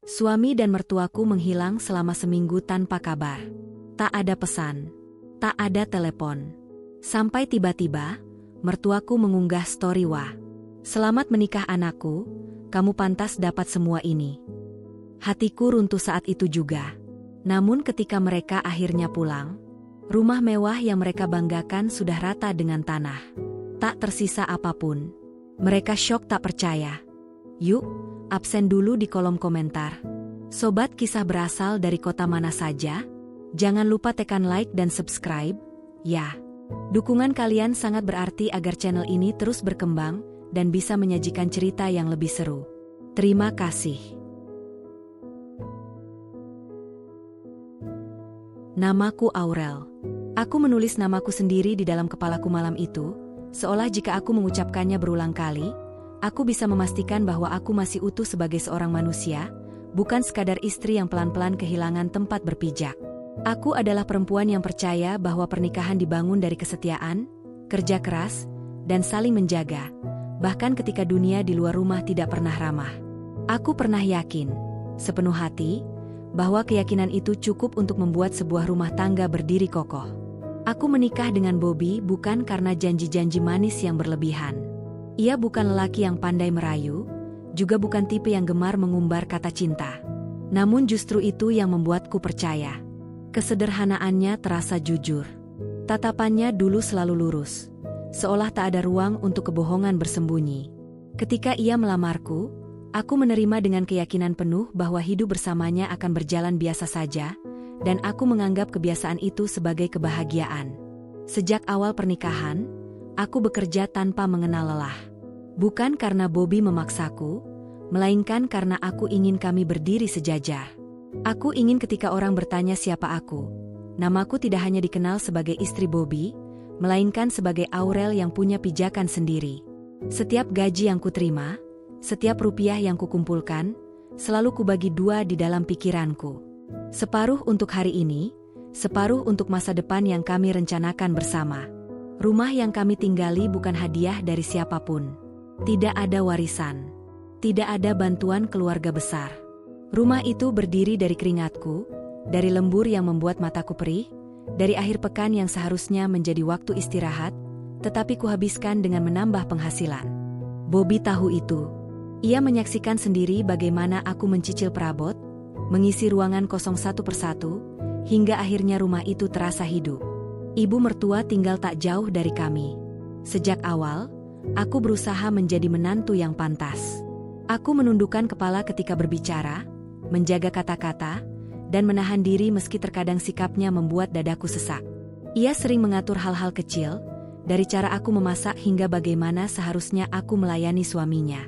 Suami dan mertuaku menghilang selama seminggu tanpa kabar. Tak ada pesan. Tak ada telepon. Sampai tiba-tiba, mertuaku mengunggah story wah. Selamat menikah anakku, kamu pantas dapat semua ini. Hatiku runtuh saat itu juga. Namun ketika mereka akhirnya pulang, rumah mewah yang mereka banggakan sudah rata dengan tanah. Tak tersisa apapun. Mereka syok tak percaya. Yuk, absen dulu di kolom komentar. Sobat kisah berasal dari kota mana saja? Jangan lupa tekan like dan subscribe, ya. Dukungan kalian sangat berarti agar channel ini terus berkembang dan bisa menyajikan cerita yang lebih seru. Terima kasih. Namaku Aurel. Aku menulis namaku sendiri di dalam kepalaku malam itu, seolah jika aku mengucapkannya berulang kali, aku bisa memastikan bahwa aku masih utuh sebagai seorang manusia, bukan sekadar istri yang pelan-pelan kehilangan tempat berpijak. Aku adalah perempuan yang percaya bahwa pernikahan dibangun dari kesetiaan, kerja keras, dan saling menjaga, bahkan ketika dunia di luar rumah tidak pernah ramah. Aku pernah yakin, sepenuh hati, bahwa keyakinan itu cukup untuk membuat sebuah rumah tangga berdiri kokoh. Aku menikah dengan Bobby bukan karena janji-janji manis yang berlebihan. Ia bukan lelaki yang pandai merayu, juga bukan tipe yang gemar mengumbar kata cinta. Namun justru itu yang membuatku percaya. Kesederhanaannya terasa jujur. Tatapannya dulu selalu lurus, seolah tak ada ruang untuk kebohongan bersembunyi. Ketika ia melamarku, aku menerima dengan keyakinan penuh bahwa hidup bersamanya akan berjalan biasa saja, dan aku menganggap kebiasaan itu sebagai kebahagiaan. Sejak awal pernikahan, aku bekerja tanpa mengenal lelah. Bukan karena Bobby memaksaku, melainkan karena aku ingin kami berdiri sejajar. Aku ingin ketika orang bertanya siapa aku, namaku tidak hanya dikenal sebagai istri Bobby, melainkan sebagai Aurel yang punya pijakan sendiri. Setiap gaji yang kuterima, setiap rupiah yang kukumpulkan, selalu kubagi dua di dalam pikiranku. Separuh untuk hari ini, separuh untuk masa depan yang kami rencanakan bersama. Rumah yang kami tinggali bukan hadiah dari siapapun. Tidak ada warisan. Tidak ada bantuan keluarga besar. Rumah itu berdiri dari keringatku, dari lembur yang membuat mataku perih, dari akhir pekan yang seharusnya menjadi waktu istirahat, tetapi kuhabiskan dengan menambah penghasilan. Bobby tahu itu. Ia menyaksikan sendiri bagaimana aku mencicil perabot, mengisi ruangan kosong satu persatu, hingga akhirnya rumah itu terasa hidup. Ibu mertua tinggal tak jauh dari kami. Sejak awal, aku berusaha menjadi menantu yang pantas. Aku menundukkan kepala ketika berbicara, menjaga kata-kata, dan menahan diri meski terkadang sikapnya membuat dadaku sesak. Ia sering mengatur hal-hal kecil, dari cara aku memasak hingga bagaimana seharusnya aku melayani suaminya.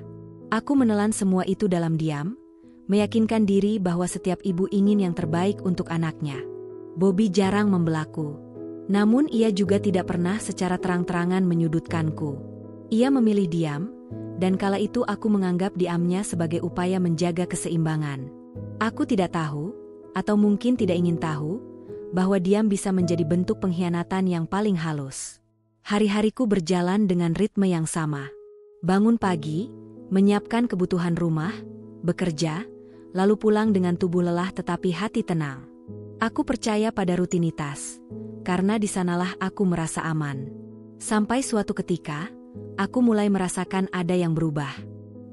Aku menelan semua itu dalam diam, meyakinkan diri bahwa setiap ibu ingin yang terbaik untuk anaknya. Bobby jarang membelaku. Namun ia juga tidak pernah secara terang-terangan menyudutkanku. Ia memilih diam, dan kala itu aku menganggap diamnya sebagai upaya menjaga keseimbangan. Aku tidak tahu, atau mungkin tidak ingin tahu, bahwa diam bisa menjadi bentuk pengkhianatan yang paling halus. Hari-hariku berjalan dengan ritme yang sama. Bangun pagi, menyiapkan kebutuhan rumah, bekerja, lalu pulang dengan tubuh lelah tetapi hati tenang. Aku percaya pada rutinitas, karena di sanalah aku merasa aman. Sampai suatu ketika, aku mulai merasakan ada yang berubah.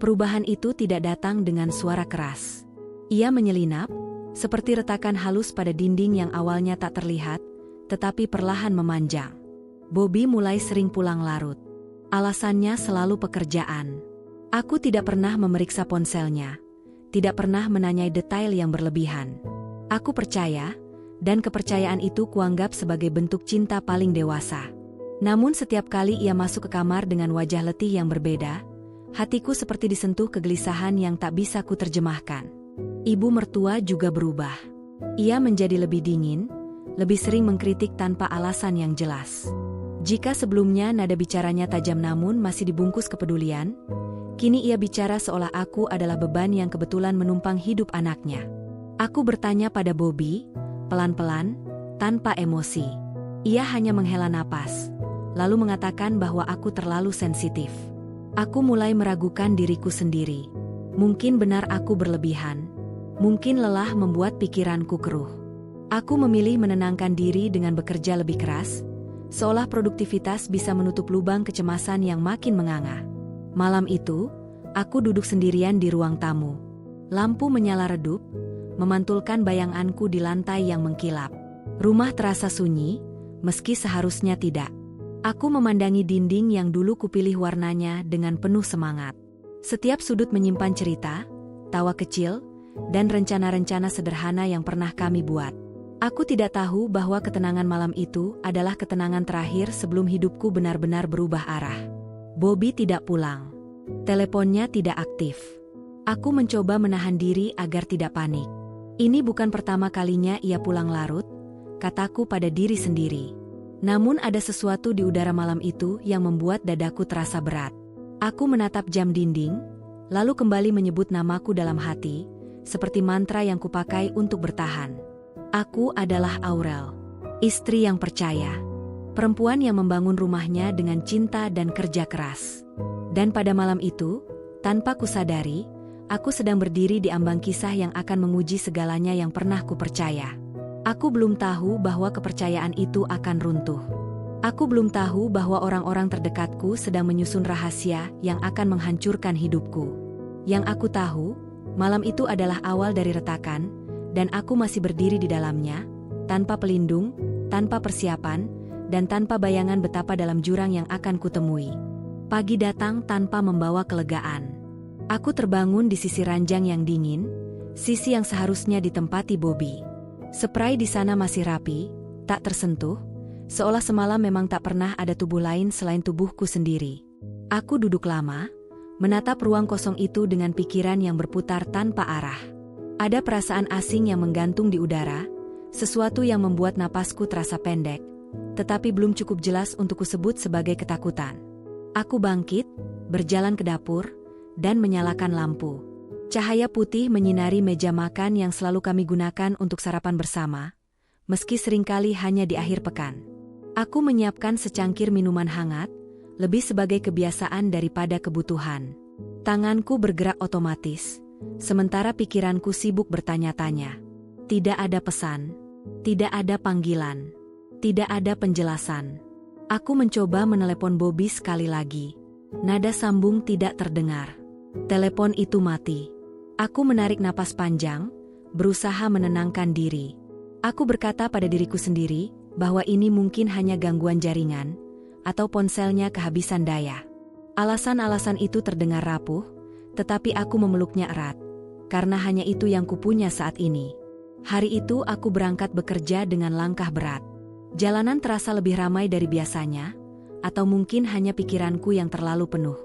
Perubahan itu tidak datang dengan suara keras. Ia menyelinap, seperti retakan halus pada dinding yang awalnya tak terlihat, tetapi perlahan memanjang. Bobby mulai sering pulang larut. Alasannya selalu pekerjaan. Aku tidak pernah memeriksa ponselnya, tidak pernah menanyai detail yang berlebihan. Aku percaya, dan kepercayaan itu kuanggap sebagai bentuk cinta paling dewasa. Namun setiap kali ia masuk ke kamar dengan wajah letih yang berbeda, hatiku seperti disentuh kegelisahan yang tak bisa kuterjemahkan. Ibu mertua juga berubah. Ia menjadi lebih dingin, lebih sering mengkritik tanpa alasan yang jelas. Jika sebelumnya nada bicaranya tajam namun masih dibungkus kepedulian, kini ia bicara seolah aku adalah beban yang kebetulan menumpang hidup anaknya. Aku bertanya pada Bobby, pelan-pelan, tanpa emosi. Ia hanya menghela napas, lalu mengatakan bahwa aku terlalu sensitif. Aku mulai meragukan diriku sendiri. Mungkin benar aku berlebihan. Mungkin lelah membuat pikiranku keruh. Aku memilih menenangkan diri dengan bekerja lebih keras, seolah produktivitas bisa menutup lubang kecemasan yang makin menganga. Malam itu, aku duduk sendirian di ruang tamu. Lampu menyala redup, memantulkan bayanganku di lantai yang mengkilap. Rumah terasa sunyi, meski seharusnya tidak. Aku memandangi dinding yang dulu kupilih warnanya dengan penuh semangat. Setiap sudut menyimpan cerita, tawa kecil, dan rencana-rencana sederhana yang pernah kami buat. Aku tidak tahu bahwa ketenangan malam itu adalah ketenangan terakhir sebelum hidupku benar-benar berubah arah. Bobby tidak pulang. Teleponnya tidak aktif. Aku mencoba menahan diri agar tidak panik. Ini bukan pertama kalinya ia pulang larut, kataku pada diri sendiri. Namun ada sesuatu di udara malam itu yang membuat dadaku terasa berat. Aku menatap jam dinding, lalu kembali menyebut namaku dalam hati, seperti mantra yang kupakai untuk bertahan. Aku adalah Aurel, istri yang percaya, perempuan yang membangun rumahnya dengan cinta dan kerja keras. Dan pada malam itu, tanpa kusadari, aku sedang berdiri di ambang kisah yang akan menguji segalanya yang pernah kupercaya. Aku belum tahu bahwa kepercayaan itu akan runtuh. Aku belum tahu bahwa orang-orang terdekatku sedang menyusun rahasia yang akan menghancurkan hidupku. Yang aku tahu, malam itu adalah awal dari retakan, dan aku masih berdiri di dalamnya, tanpa pelindung, tanpa persiapan, dan tanpa bayangan betapa dalam jurang yang akan kutemui. Pagi datang tanpa membawa kelegaan. Aku terbangun di sisi ranjang yang dingin, sisi yang seharusnya ditempati Bobby. Spray di sana masih rapi, tak tersentuh, seolah semalam memang tak pernah ada tubuh lain selain tubuhku sendiri. Aku duduk lama, menatap ruang kosong itu dengan pikiran yang berputar tanpa arah. Ada perasaan asing yang menggantung di udara, sesuatu yang membuat napasku terasa pendek, tetapi belum cukup jelas untuk kusebut sebagai ketakutan. Aku bangkit, berjalan ke dapur, dan menyalakan lampu. Cahaya putih menyinari meja makan yang selalu kami gunakan untuk sarapan bersama, meski seringkali hanya di akhir pekan. Aku menyiapkan secangkir minuman hangat, lebih sebagai kebiasaan daripada kebutuhan. Tanganku bergerak otomatis, sementara pikiranku sibuk bertanya-tanya. Tidak ada pesan, tidak ada panggilan, tidak ada penjelasan. Aku mencoba menelepon Bobby sekali lagi. Nada sambung tidak terdengar. Telepon itu mati. Aku menarik napas panjang, berusaha menenangkan diri. Aku berkata pada diriku sendiri bahwa ini mungkin hanya gangguan jaringan, atau ponselnya kehabisan daya. Alasan-alasan itu terdengar rapuh, tetapi aku memeluknya erat, karena hanya itu yang kupunya saat ini. Hari itu aku berangkat bekerja dengan langkah berat. Jalanan terasa lebih ramai dari biasanya, atau mungkin hanya pikiranku yang terlalu penuh.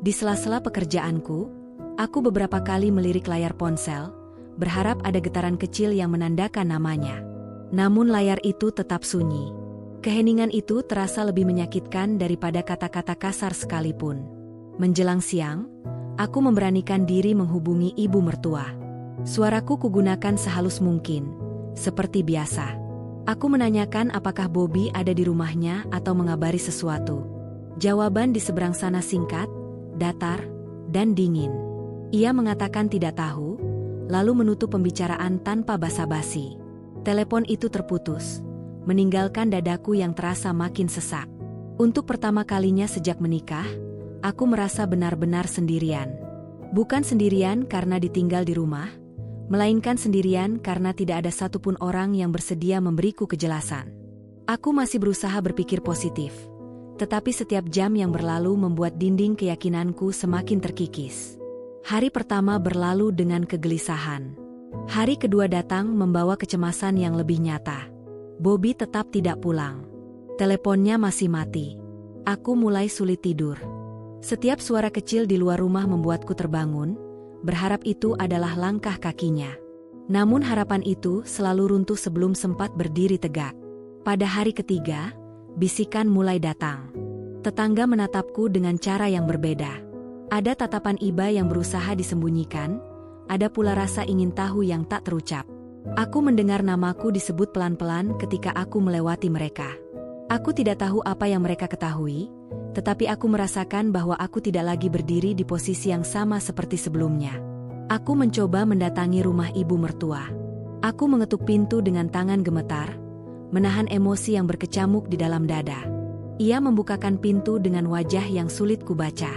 Di sela-sela pekerjaanku, aku beberapa kali melirik layar ponsel, berharap ada getaran kecil yang menandakan namanya. Namun layar itu tetap sunyi. Keheningan itu terasa lebih menyakitkan daripada kata-kata kasar sekalipun. Menjelang siang, aku memberanikan diri menghubungi ibu mertua. Suaraku kugunakan sehalus mungkin, seperti biasa. Aku menanyakan apakah Bobby ada di rumahnya atau mengabari sesuatu. Jawaban di seberang sana singkat, datar, dan dingin. Ia mengatakan tidak tahu, lalu menutup pembicaraan tanpa basa-basi. Telepon itu terputus, meninggalkan dadaku yang terasa makin sesak. Untuk pertama kalinya sejak menikah, aku merasa benar-benar sendirian. Bukan sendirian karena ditinggal di rumah, melainkan sendirian karena tidak ada satupun orang yang bersedia memberiku kejelasan. Aku masih berusaha berpikir positif, tetapi setiap jam yang berlalu membuat dinding keyakinanku semakin terkikis. Hari pertama berlalu dengan kegelisahan. Hari kedua datang membawa kecemasan yang lebih nyata. Bobby tetap tidak pulang. Teleponnya masih mati. Aku mulai sulit tidur. Setiap suara kecil di luar rumah membuatku terbangun, berharap itu adalah langkah kakinya. Namun harapan itu selalu runtuh sebelum sempat berdiri tegak. Pada hari ketiga, bisikan mulai datang. Tetangga menatapku dengan cara yang berbeda. Ada tatapan iba yang berusaha disembunyikan, ada pula rasa ingin tahu yang tak terucap. Aku mendengar namaku disebut pelan-pelan ketika aku melewati mereka. Aku tidak tahu apa yang mereka ketahui, tetapi aku merasakan bahwa aku tidak lagi berdiri di posisi yang sama seperti sebelumnya. Aku mencoba mendatangi rumah ibu mertua. Aku mengetuk pintu dengan tangan gemetar, menahan emosi yang berkecamuk di dalam dada. Ia membukakan pintu dengan wajah yang sulit kubaca.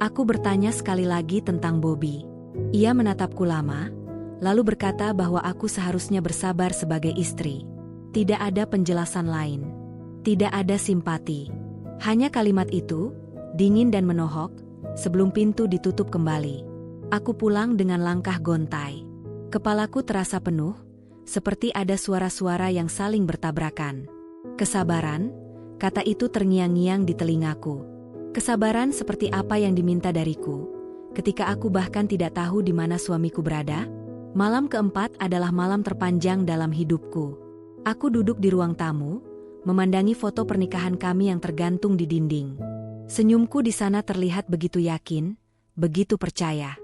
Aku bertanya sekali lagi tentang Bobby. Ia menatapku lama, lalu berkata bahwa aku seharusnya bersabar sebagai istri. Tidak ada penjelasan lain. Tidak ada simpati. Hanya kalimat itu, dingin dan menohok, sebelum pintu ditutup kembali. Aku pulang dengan langkah gontai. Kepalaku terasa penuh, seperti ada suara-suara yang saling bertabrakan. Kesabaran, kata itu terngiang-ngiang di telingaku. Kesabaran seperti apa yang diminta dariku, ketika aku bahkan tidak tahu di mana suamiku berada? Malam keempat adalah malam terpanjang dalam hidupku. Aku duduk di ruang tamu, memandangi foto pernikahan kami yang tergantung di dinding. Senyumku di sana terlihat begitu yakin, begitu percaya.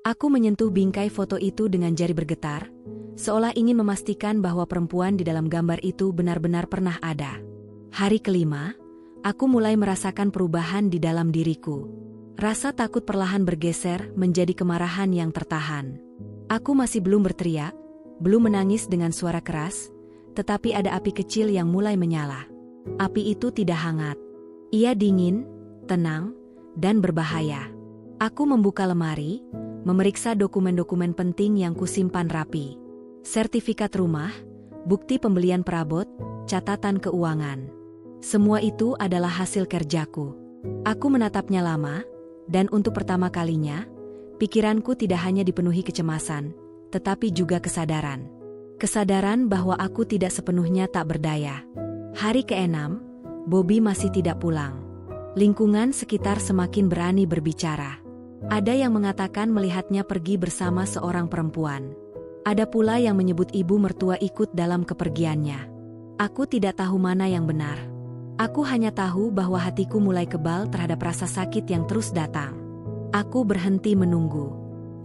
Aku menyentuh bingkai foto itu dengan jari bergetar, seolah ingin memastikan bahwa perempuan di dalam gambar itu benar-benar pernah ada. Hari kelima, aku mulai merasakan perubahan di dalam diriku. Rasa takut perlahan bergeser menjadi kemarahan yang tertahan. Aku masih belum berteriak, belum menangis dengan suara keras, tetapi ada api kecil yang mulai menyala. Api itu tidak hangat. Ia dingin, tenang, dan berbahaya. Aku membuka lemari, memeriksa dokumen-dokumen penting yang kusimpan rapi. Sertifikat rumah, bukti pembelian perabot, catatan keuangan. Semua itu adalah hasil kerjaku. Aku menatapnya lama, dan untuk pertama kalinya, pikiranku tidak hanya dipenuhi kecemasan, tetapi juga kesadaran. Kesadaran bahwa aku tidak sepenuhnya tak berdaya. Hari ke-6, Bobby masih tidak pulang. Lingkungan sekitar semakin berani berbicara. Ada yang mengatakan melihatnya pergi bersama seorang perempuan. Ada pula yang menyebut ibu mertua ikut dalam kepergiannya. Aku tidak tahu mana yang benar. Aku hanya tahu bahwa hatiku mulai kebal terhadap rasa sakit yang terus datang. Aku berhenti menunggu.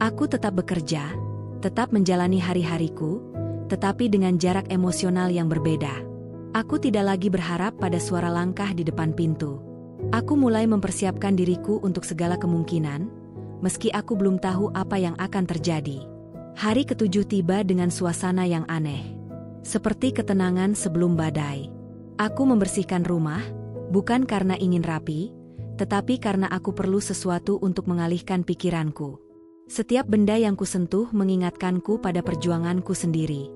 Aku tetap bekerja, tetap menjalani hari-hariku, tetapi dengan jarak emosional yang berbeda. Aku tidak lagi berharap pada suara langkah di depan pintu. Aku mulai mempersiapkan diriku untuk segala kemungkinan, meski aku belum tahu apa yang akan terjadi. Hari ke-7 tiba dengan suasana yang aneh. Seperti ketenangan sebelum badai. Aku membersihkan rumah, bukan karena ingin rapi, tetapi karena aku perlu sesuatu untuk mengalihkan pikiranku. Setiap benda yang kusentuh mengingatkanku pada perjuanganku sendiri.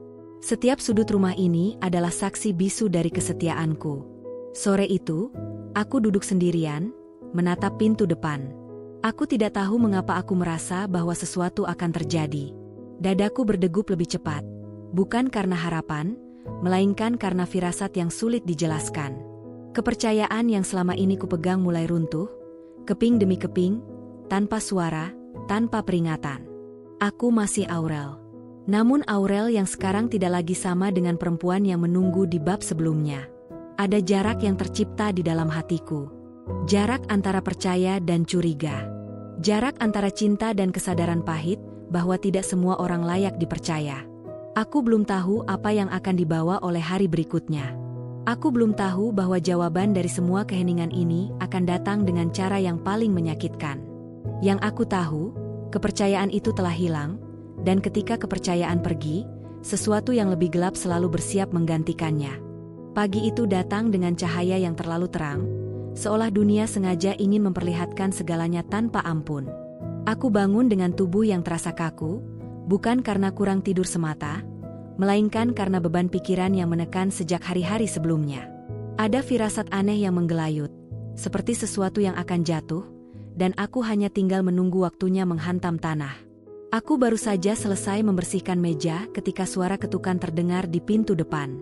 Setiap sudut rumah ini adalah saksi bisu dari kesetiaanku. Sore itu, aku duduk sendirian, menatap pintu depan. Aku tidak tahu mengapa aku merasa bahwa sesuatu akan terjadi. Dadaku berdegup lebih cepat, bukan karena harapan, melainkan karena firasat yang sulit dijelaskan. Kepercayaan yang selama ini kupegang mulai runtuh, keping demi keping, tanpa suara, tanpa peringatan. Aku masih Aurel. Namun Aurel yang sekarang tidak lagi sama dengan perempuan yang menunggu di bab sebelumnya. Ada jarak yang tercipta di dalam hatiku. Jarak antara percaya dan curiga. Jarak antara cinta dan kesadaran pahit bahwa tidak semua orang layak dipercaya. Aku belum tahu apa yang akan dibawa oleh hari berikutnya. Aku belum tahu bahwa jawaban dari semua keheningan ini akan datang dengan cara yang paling menyakitkan. Yang aku tahu, kepercayaan itu telah hilang, dan ketika kepercayaan pergi, sesuatu yang lebih gelap selalu bersiap menggantikannya. Pagi itu datang dengan cahaya yang terlalu terang, seolah dunia sengaja ingin memperlihatkan segalanya tanpa ampun. Aku bangun dengan tubuh yang terasa kaku, bukan karena kurang tidur semata, melainkan karena beban pikiran yang menekan sejak hari-hari sebelumnya. Ada firasat aneh yang menggelayut, seperti sesuatu yang akan jatuh, dan aku hanya tinggal menunggu waktunya menghantam tanah. Aku baru saja selesai membersihkan meja ketika suara ketukan terdengar di pintu depan.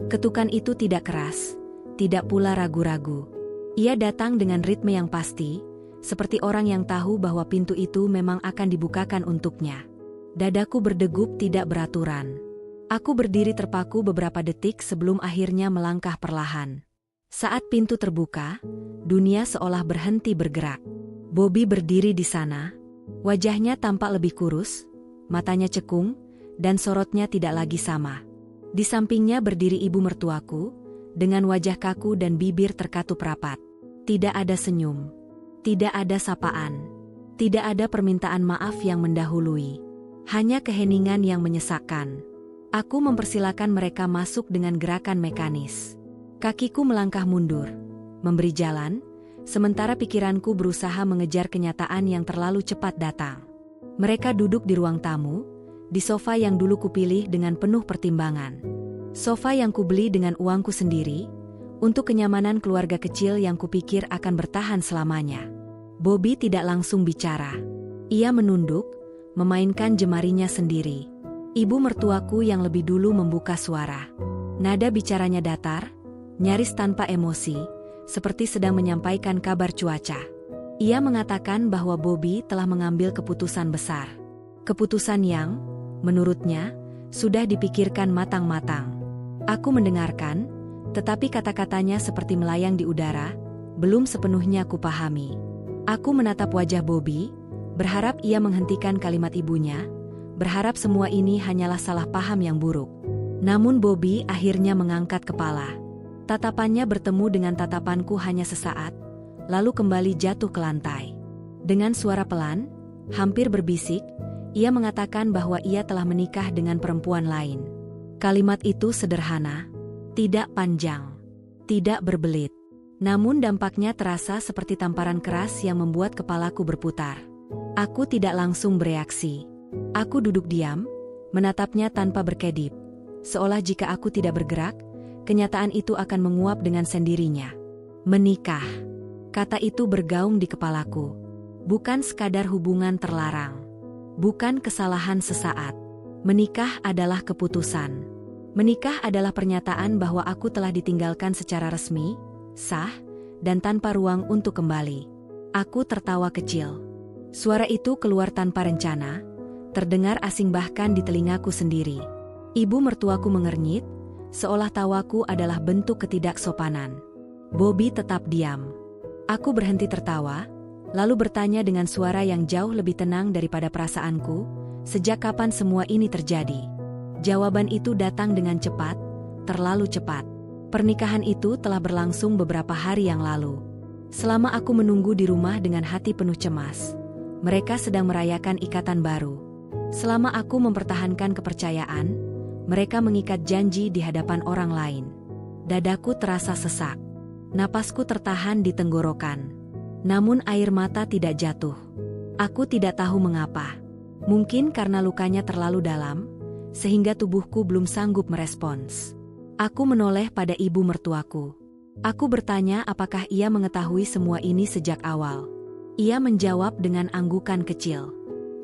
Ketukan itu tidak keras, tidak pula ragu-ragu. Ia datang dengan ritme yang pasti, seperti orang yang tahu bahwa pintu itu memang akan dibukakan untuknya. Dadaku berdegup tidak beraturan. Aku berdiri terpaku beberapa detik sebelum akhirnya melangkah perlahan. Saat pintu terbuka, dunia seolah berhenti bergerak. Bobby berdiri di sana. Wajahnya tampak lebih kurus, matanya cekung, dan sorotnya tidak lagi sama. Di sampingnya berdiri ibu mertuaku, dengan wajah kaku dan bibir terkatup rapat. Tidak ada senyum. Tidak ada sapaan. Tidak ada permintaan maaf yang mendahului. Hanya keheningan yang menyesakkan. Aku mempersilakan mereka masuk dengan gerakan mekanis. Kakiku melangkah mundur, memberi jalan, sementara pikiranku berusaha mengejar kenyataan yang terlalu cepat datang. Mereka duduk di ruang tamu, di sofa yang dulu kupilih dengan penuh pertimbangan. Sofa yang kubeli dengan uangku sendiri, untuk kenyamanan keluarga kecil yang kupikir akan bertahan selamanya. Bobby tidak langsung bicara. Ia menunduk, memainkan jemarinya sendiri. Ibu mertuaku yang lebih dulu membuka suara. Nada bicaranya datar, nyaris tanpa emosi, seperti sedang menyampaikan kabar cuaca. Ia mengatakan bahwa Bobby telah mengambil keputusan besar. Keputusan yang, menurutnya, sudah dipikirkan matang-matang. Aku mendengarkan, tetapi kata-katanya seperti melayang di udara, belum sepenuhnya kupahami. Aku menatap wajah Bobby, berharap ia menghentikan kalimat ibunya, berharap semua ini hanyalah salah paham yang buruk. Namun Bobby akhirnya mengangkat kepala. Tatapannya bertemu dengan tatapanku hanya sesaat, lalu kembali jatuh ke lantai. Dengan suara pelan, hampir berbisik, ia mengatakan bahwa ia telah menikah dengan perempuan lain. Kalimat itu sederhana, tidak panjang, tidak berbelit. Namun dampaknya terasa seperti tamparan keras yang membuat kepalaku berputar. Aku tidak langsung bereaksi. Aku duduk diam, menatapnya tanpa berkedip. Seolah jika aku tidak bergerak, kenyataan itu akan menguap dengan sendirinya. Menikah. Kata itu bergaung di kepalaku. Bukan sekadar hubungan terlarang. Bukan kesalahan sesaat. Menikah adalah keputusan. Menikah adalah pernyataan bahwa aku telah ditinggalkan secara resmi, sah, dan tanpa ruang untuk kembali. Aku tertawa kecil. Suara itu keluar tanpa rencana, terdengar asing bahkan di telingaku sendiri. Ibu mertuaku mengernyit, seolah tawaku adalah bentuk ketidaksopanan. Bobby tetap diam. Aku berhenti tertawa, lalu bertanya dengan suara yang jauh lebih tenang daripada perasaanku, sejak kapan semua ini terjadi? Jawaban itu datang dengan cepat, terlalu cepat. Pernikahan itu telah berlangsung beberapa hari yang lalu. Selama aku menunggu di rumah dengan hati penuh cemas, mereka sedang merayakan ikatan baru. Selama aku mempertahankan kepercayaan, mereka mengikat janji di hadapan orang lain. Dadaku terasa sesak. Napasku tertahan di tenggorokan. Namun air mata tidak jatuh. Aku tidak tahu mengapa. Mungkin karena lukanya terlalu dalam, sehingga tubuhku belum sanggup merespons. Aku menoleh pada ibu mertuaku. Aku bertanya apakah ia mengetahui semua ini sejak awal. Ia menjawab dengan anggukan kecil.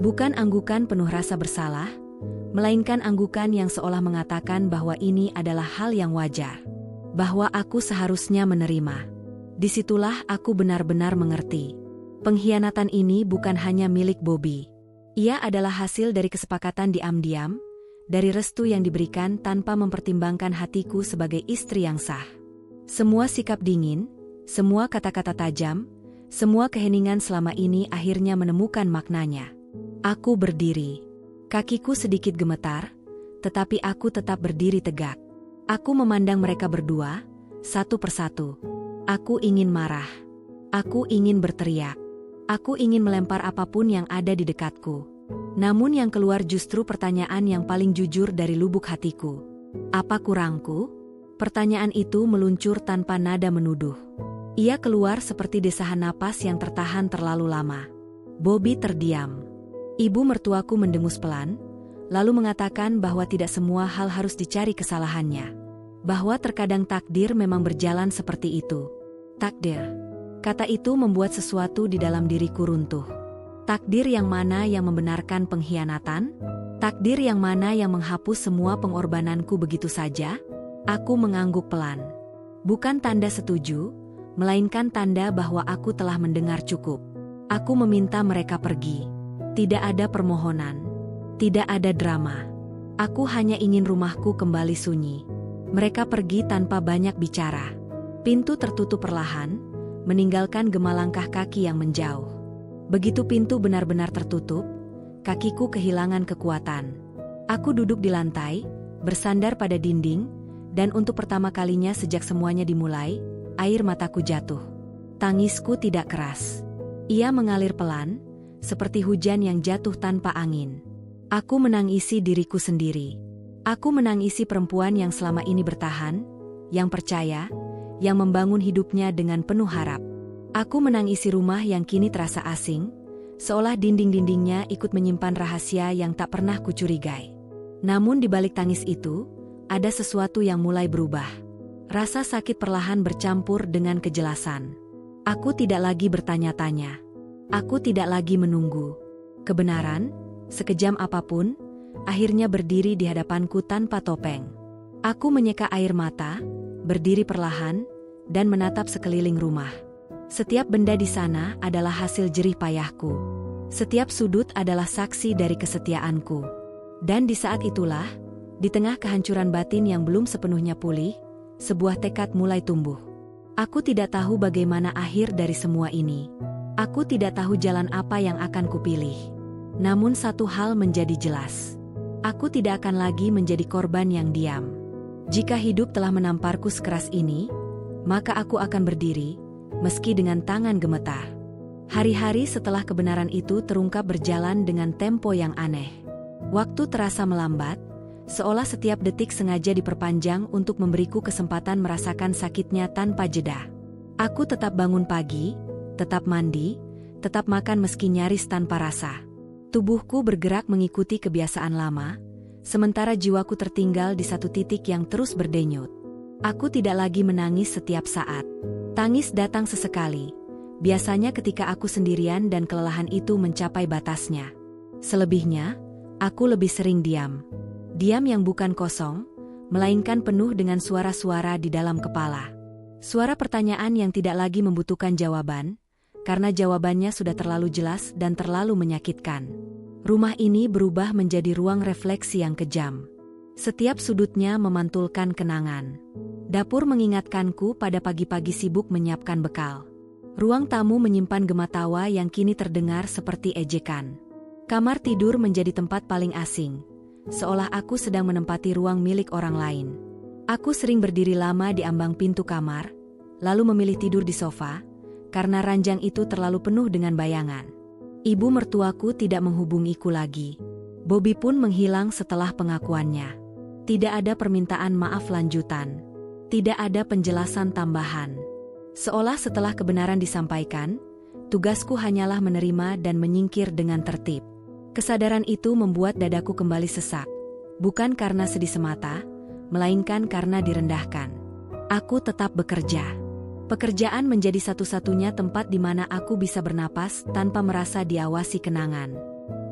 Bukan anggukan penuh rasa bersalah, melainkan anggukan yang seolah mengatakan bahwa ini adalah hal yang wajar. Bahwa aku seharusnya menerima. Disitulah aku benar-benar mengerti. Pengkhianatan ini bukan hanya milik Bobby. Ia adalah hasil dari kesepakatan diam-diam, dari restu yang diberikan tanpa mempertimbangkan hatiku sebagai istri yang sah. Semua sikap dingin, semua kata-kata tajam, semua keheningan selama ini akhirnya menemukan maknanya. Aku berdiri. Kakiku sedikit gemetar, tetapi aku tetap berdiri tegak. Aku memandang mereka berdua, satu persatu. Aku ingin marah. Aku ingin berteriak. Aku ingin melempar apapun yang ada di dekatku. Namun yang keluar justru pertanyaan yang paling jujur dari lubuk hatiku. Apa kurangku? Pertanyaan itu meluncur tanpa nada menuduh. Ia keluar seperti desahan napas yang tertahan terlalu lama. Bobby terdiam. Ibu mertuaku mendengus pelan, lalu mengatakan bahwa tidak semua hal harus dicari kesalahannya. Bahwa terkadang takdir memang berjalan seperti itu. Takdir. Kata itu membuat sesuatu di dalam diriku runtuh. Takdir yang mana yang membenarkan pengkhianatan? Takdir yang mana yang menghapus semua pengorbananku begitu saja? Aku mengangguk pelan. Bukan tanda setuju, melainkan tanda bahwa aku telah mendengar cukup. Aku meminta mereka pergi. Tidak ada permohonan. Tidak ada drama. Aku hanya ingin rumahku kembali sunyi. Mereka pergi tanpa banyak bicara. Pintu tertutup perlahan, meninggalkan gema langkah kaki yang menjauh. Begitu pintu benar-benar tertutup, kakiku kehilangan kekuatan. Aku duduk di lantai, bersandar pada dinding, dan untuk pertama kalinya sejak semuanya dimulai, air mataku jatuh. Tangisku tidak keras. Ia mengalir pelan, seperti hujan yang jatuh tanpa angin. Aku menangisi diriku sendiri. Aku menangisi perempuan yang selama ini bertahan, yang percaya, yang membangun hidupnya dengan penuh harap. Aku menangisi rumah yang kini terasa asing, seolah dinding-dindingnya ikut menyimpan rahasia yang tak pernah kucurigai. Namun di balik tangis itu, ada sesuatu yang mulai berubah. Rasa sakit perlahan bercampur dengan kejelasan. Aku tidak lagi bertanya-tanya. Aku tidak lagi menunggu. Kebenaran, sekejam apapun, akhirnya berdiri di hadapanku tanpa topeng. Aku menyeka air mata, berdiri perlahan, dan menatap sekeliling rumah. Setiap benda di sana adalah hasil jerih payahku. Setiap sudut adalah saksi dari kesetiaanku. Dan di saat itulah, di tengah kehancuran batin yang belum sepenuhnya pulih, sebuah tekad mulai tumbuh. Aku tidak tahu bagaimana akhir dari semua ini. Aku tidak tahu jalan apa yang akan kupilih. Namun satu hal menjadi jelas. Aku tidak akan lagi menjadi korban yang diam. Jika hidup telah menamparku sekeras ini, maka aku akan berdiri, meski dengan tangan gemetar. Hari-hari setelah kebenaran itu terungkap berjalan dengan tempo yang aneh. Waktu terasa melambat, seolah setiap detik sengaja diperpanjang untuk memberiku kesempatan merasakan sakitnya tanpa jeda. Aku tetap bangun pagi, tetap mandi, tetap makan meski nyaris tanpa rasa. Tubuhku bergerak mengikuti kebiasaan lama, sementara jiwaku tertinggal di satu titik yang terus berdenyut. Aku tidak lagi menangis setiap saat. Tangis datang sesekali, biasanya ketika aku sendirian dan kelelahan itu mencapai batasnya. Selebihnya, aku lebih sering diam. Diam yang bukan kosong, melainkan penuh dengan suara-suara di dalam kepala. Suara pertanyaan yang tidak lagi membutuhkan jawaban, karena jawabannya sudah terlalu jelas dan terlalu menyakitkan. Rumah ini berubah menjadi ruang refleksi yang kejam. Setiap sudutnya memantulkan kenangan. Dapur mengingatkanku pada pagi-pagi sibuk menyiapkan bekal. Ruang tamu menyimpan gema tawa yang kini terdengar seperti ejekan. Kamar tidur menjadi tempat paling asing, seolah aku sedang menempati ruang milik orang lain. Aku sering berdiri lama di ambang pintu kamar, lalu memilih tidur di sofa, karena ranjang itu terlalu penuh dengan bayangan. Ibu mertuaku tidak menghubungiku lagi. Bobby pun menghilang setelah pengakuannya. Tidak ada permintaan maaf lanjutan. Tidak ada penjelasan tambahan. Seolah setelah kebenaran disampaikan, tugasku hanyalah menerima dan menyingkir dengan tertib. Kesadaran itu membuat dadaku kembali sesak. Bukan karena sedih semata, melainkan karena direndahkan. Aku tetap bekerja. Pekerjaan menjadi satu-satunya tempat di mana aku bisa bernapas tanpa merasa diawasi kenangan.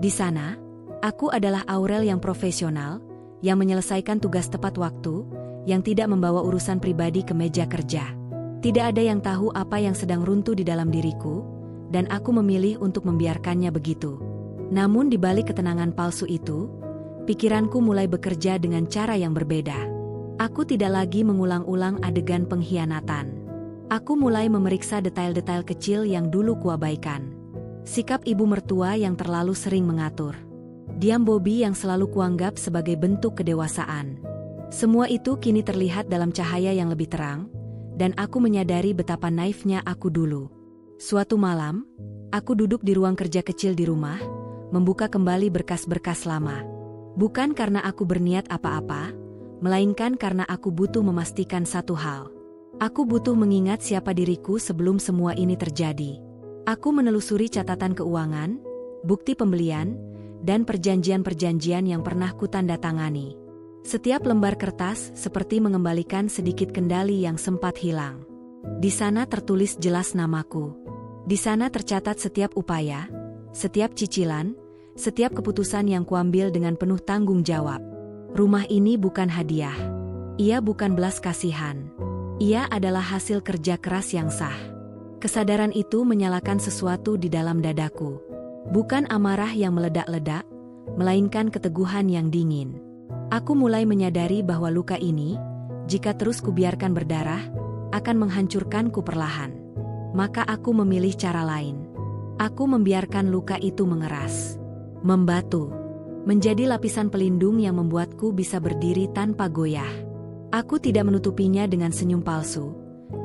Di sana, aku adalah Aurel yang profesional, yang menyelesaikan tugas tepat waktu, yang tidak membawa urusan pribadi ke meja kerja. Tidak ada yang tahu apa yang sedang runtuh di dalam diriku, dan aku memilih untuk membiarkannya begitu. Namun di balik ketenangan palsu itu, pikiranku mulai bekerja dengan cara yang berbeda. Aku tidak lagi mengulang-ulang adegan pengkhianatan. Aku mulai memeriksa detail-detail kecil yang dulu kuabaikan. Sikap ibu mertua yang terlalu sering mengatur. Diam Bobby yang selalu kuanggap sebagai bentuk kedewasaan. Semua itu kini terlihat dalam cahaya yang lebih terang, dan aku menyadari betapa naifnya aku dulu. Suatu malam, aku duduk di ruang kerja kecil di rumah, membuka kembali berkas-berkas lama. Bukan karena aku berniat apa-apa, melainkan karena aku butuh memastikan satu hal. Aku butuh mengingat siapa diriku sebelum semua ini terjadi. Aku menelusuri catatan keuangan, bukti pembelian, dan perjanjian-perjanjian yang pernah kutandatangani. Setiap lembar kertas seperti mengembalikan sedikit kendali yang sempat hilang. Di sana tertulis jelas namaku. Di sana tercatat setiap upaya, setiap cicilan, setiap keputusan yang kuambil dengan penuh tanggung jawab. Rumah ini bukan hadiah. Ia bukan belas kasihan. Ia adalah hasil kerja keras yang sah. Kesadaran itu menyalakan sesuatu di dalam dadaku. Bukan amarah yang meledak-ledak, melainkan keteguhan yang dingin. Aku mulai menyadari bahwa luka ini, jika terus kubiarkan berdarah, akan menghancurkanku perlahan. Maka aku memilih cara lain. Aku membiarkan luka itu mengeras, membatu, menjadi lapisan pelindung yang membuatku bisa berdiri tanpa goyah. Aku tidak menutupinya dengan senyum palsu,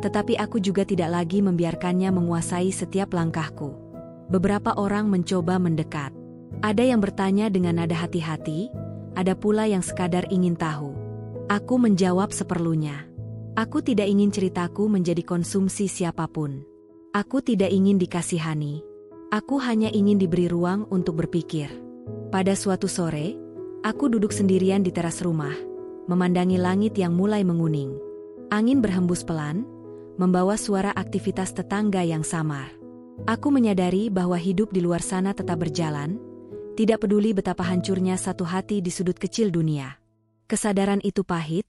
tetapi aku juga tidak lagi membiarkannya menguasai setiap langkahku. Beberapa orang mencoba mendekat. Ada yang bertanya dengan nada hati-hati, ada pula yang sekadar ingin tahu. Aku menjawab seperlunya. Aku tidak ingin ceritaku menjadi konsumsi siapapun. Aku tidak ingin dikasihani. Aku hanya ingin diberi ruang untuk berpikir. Pada suatu sore, aku duduk sendirian di teras rumah, memandangi langit yang mulai menguning. Angin berhembus pelan, membawa suara aktivitas tetangga yang samar. Aku menyadari bahwa hidup di luar sana tetap berjalan, tidak peduli betapa hancurnya satu hati di sudut kecil dunia. Kesadaran itu pahit,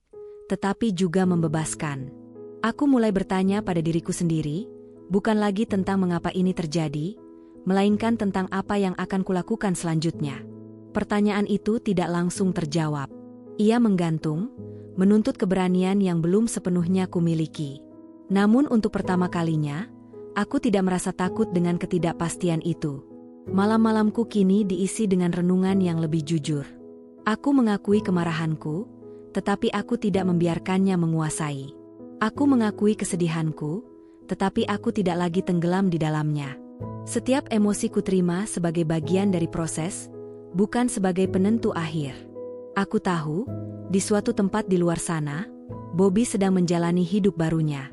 tetapi juga membebaskan. Aku mulai bertanya pada diriku sendiri, bukan lagi tentang mengapa ini terjadi, melainkan tentang apa yang akan kulakukan selanjutnya. Pertanyaan itu tidak langsung terjawab. Ia menggantung, menuntut keberanian yang belum sepenuhnya kumiliki. Namun untuk pertama kalinya, aku tidak merasa takut dengan ketidakpastian itu. Malam-malamku kini diisi dengan renungan yang lebih jujur. Aku mengakui kemarahanku, tetapi aku tidak membiarkannya menguasai. Aku mengakui kesedihanku, tetapi aku tidak lagi tenggelam di dalamnya. Setiap emosi kuterima sebagai bagian dari proses, bukan sebagai penentu akhir. Aku tahu, di suatu tempat di luar sana, Bobby sedang menjalani hidup barunya.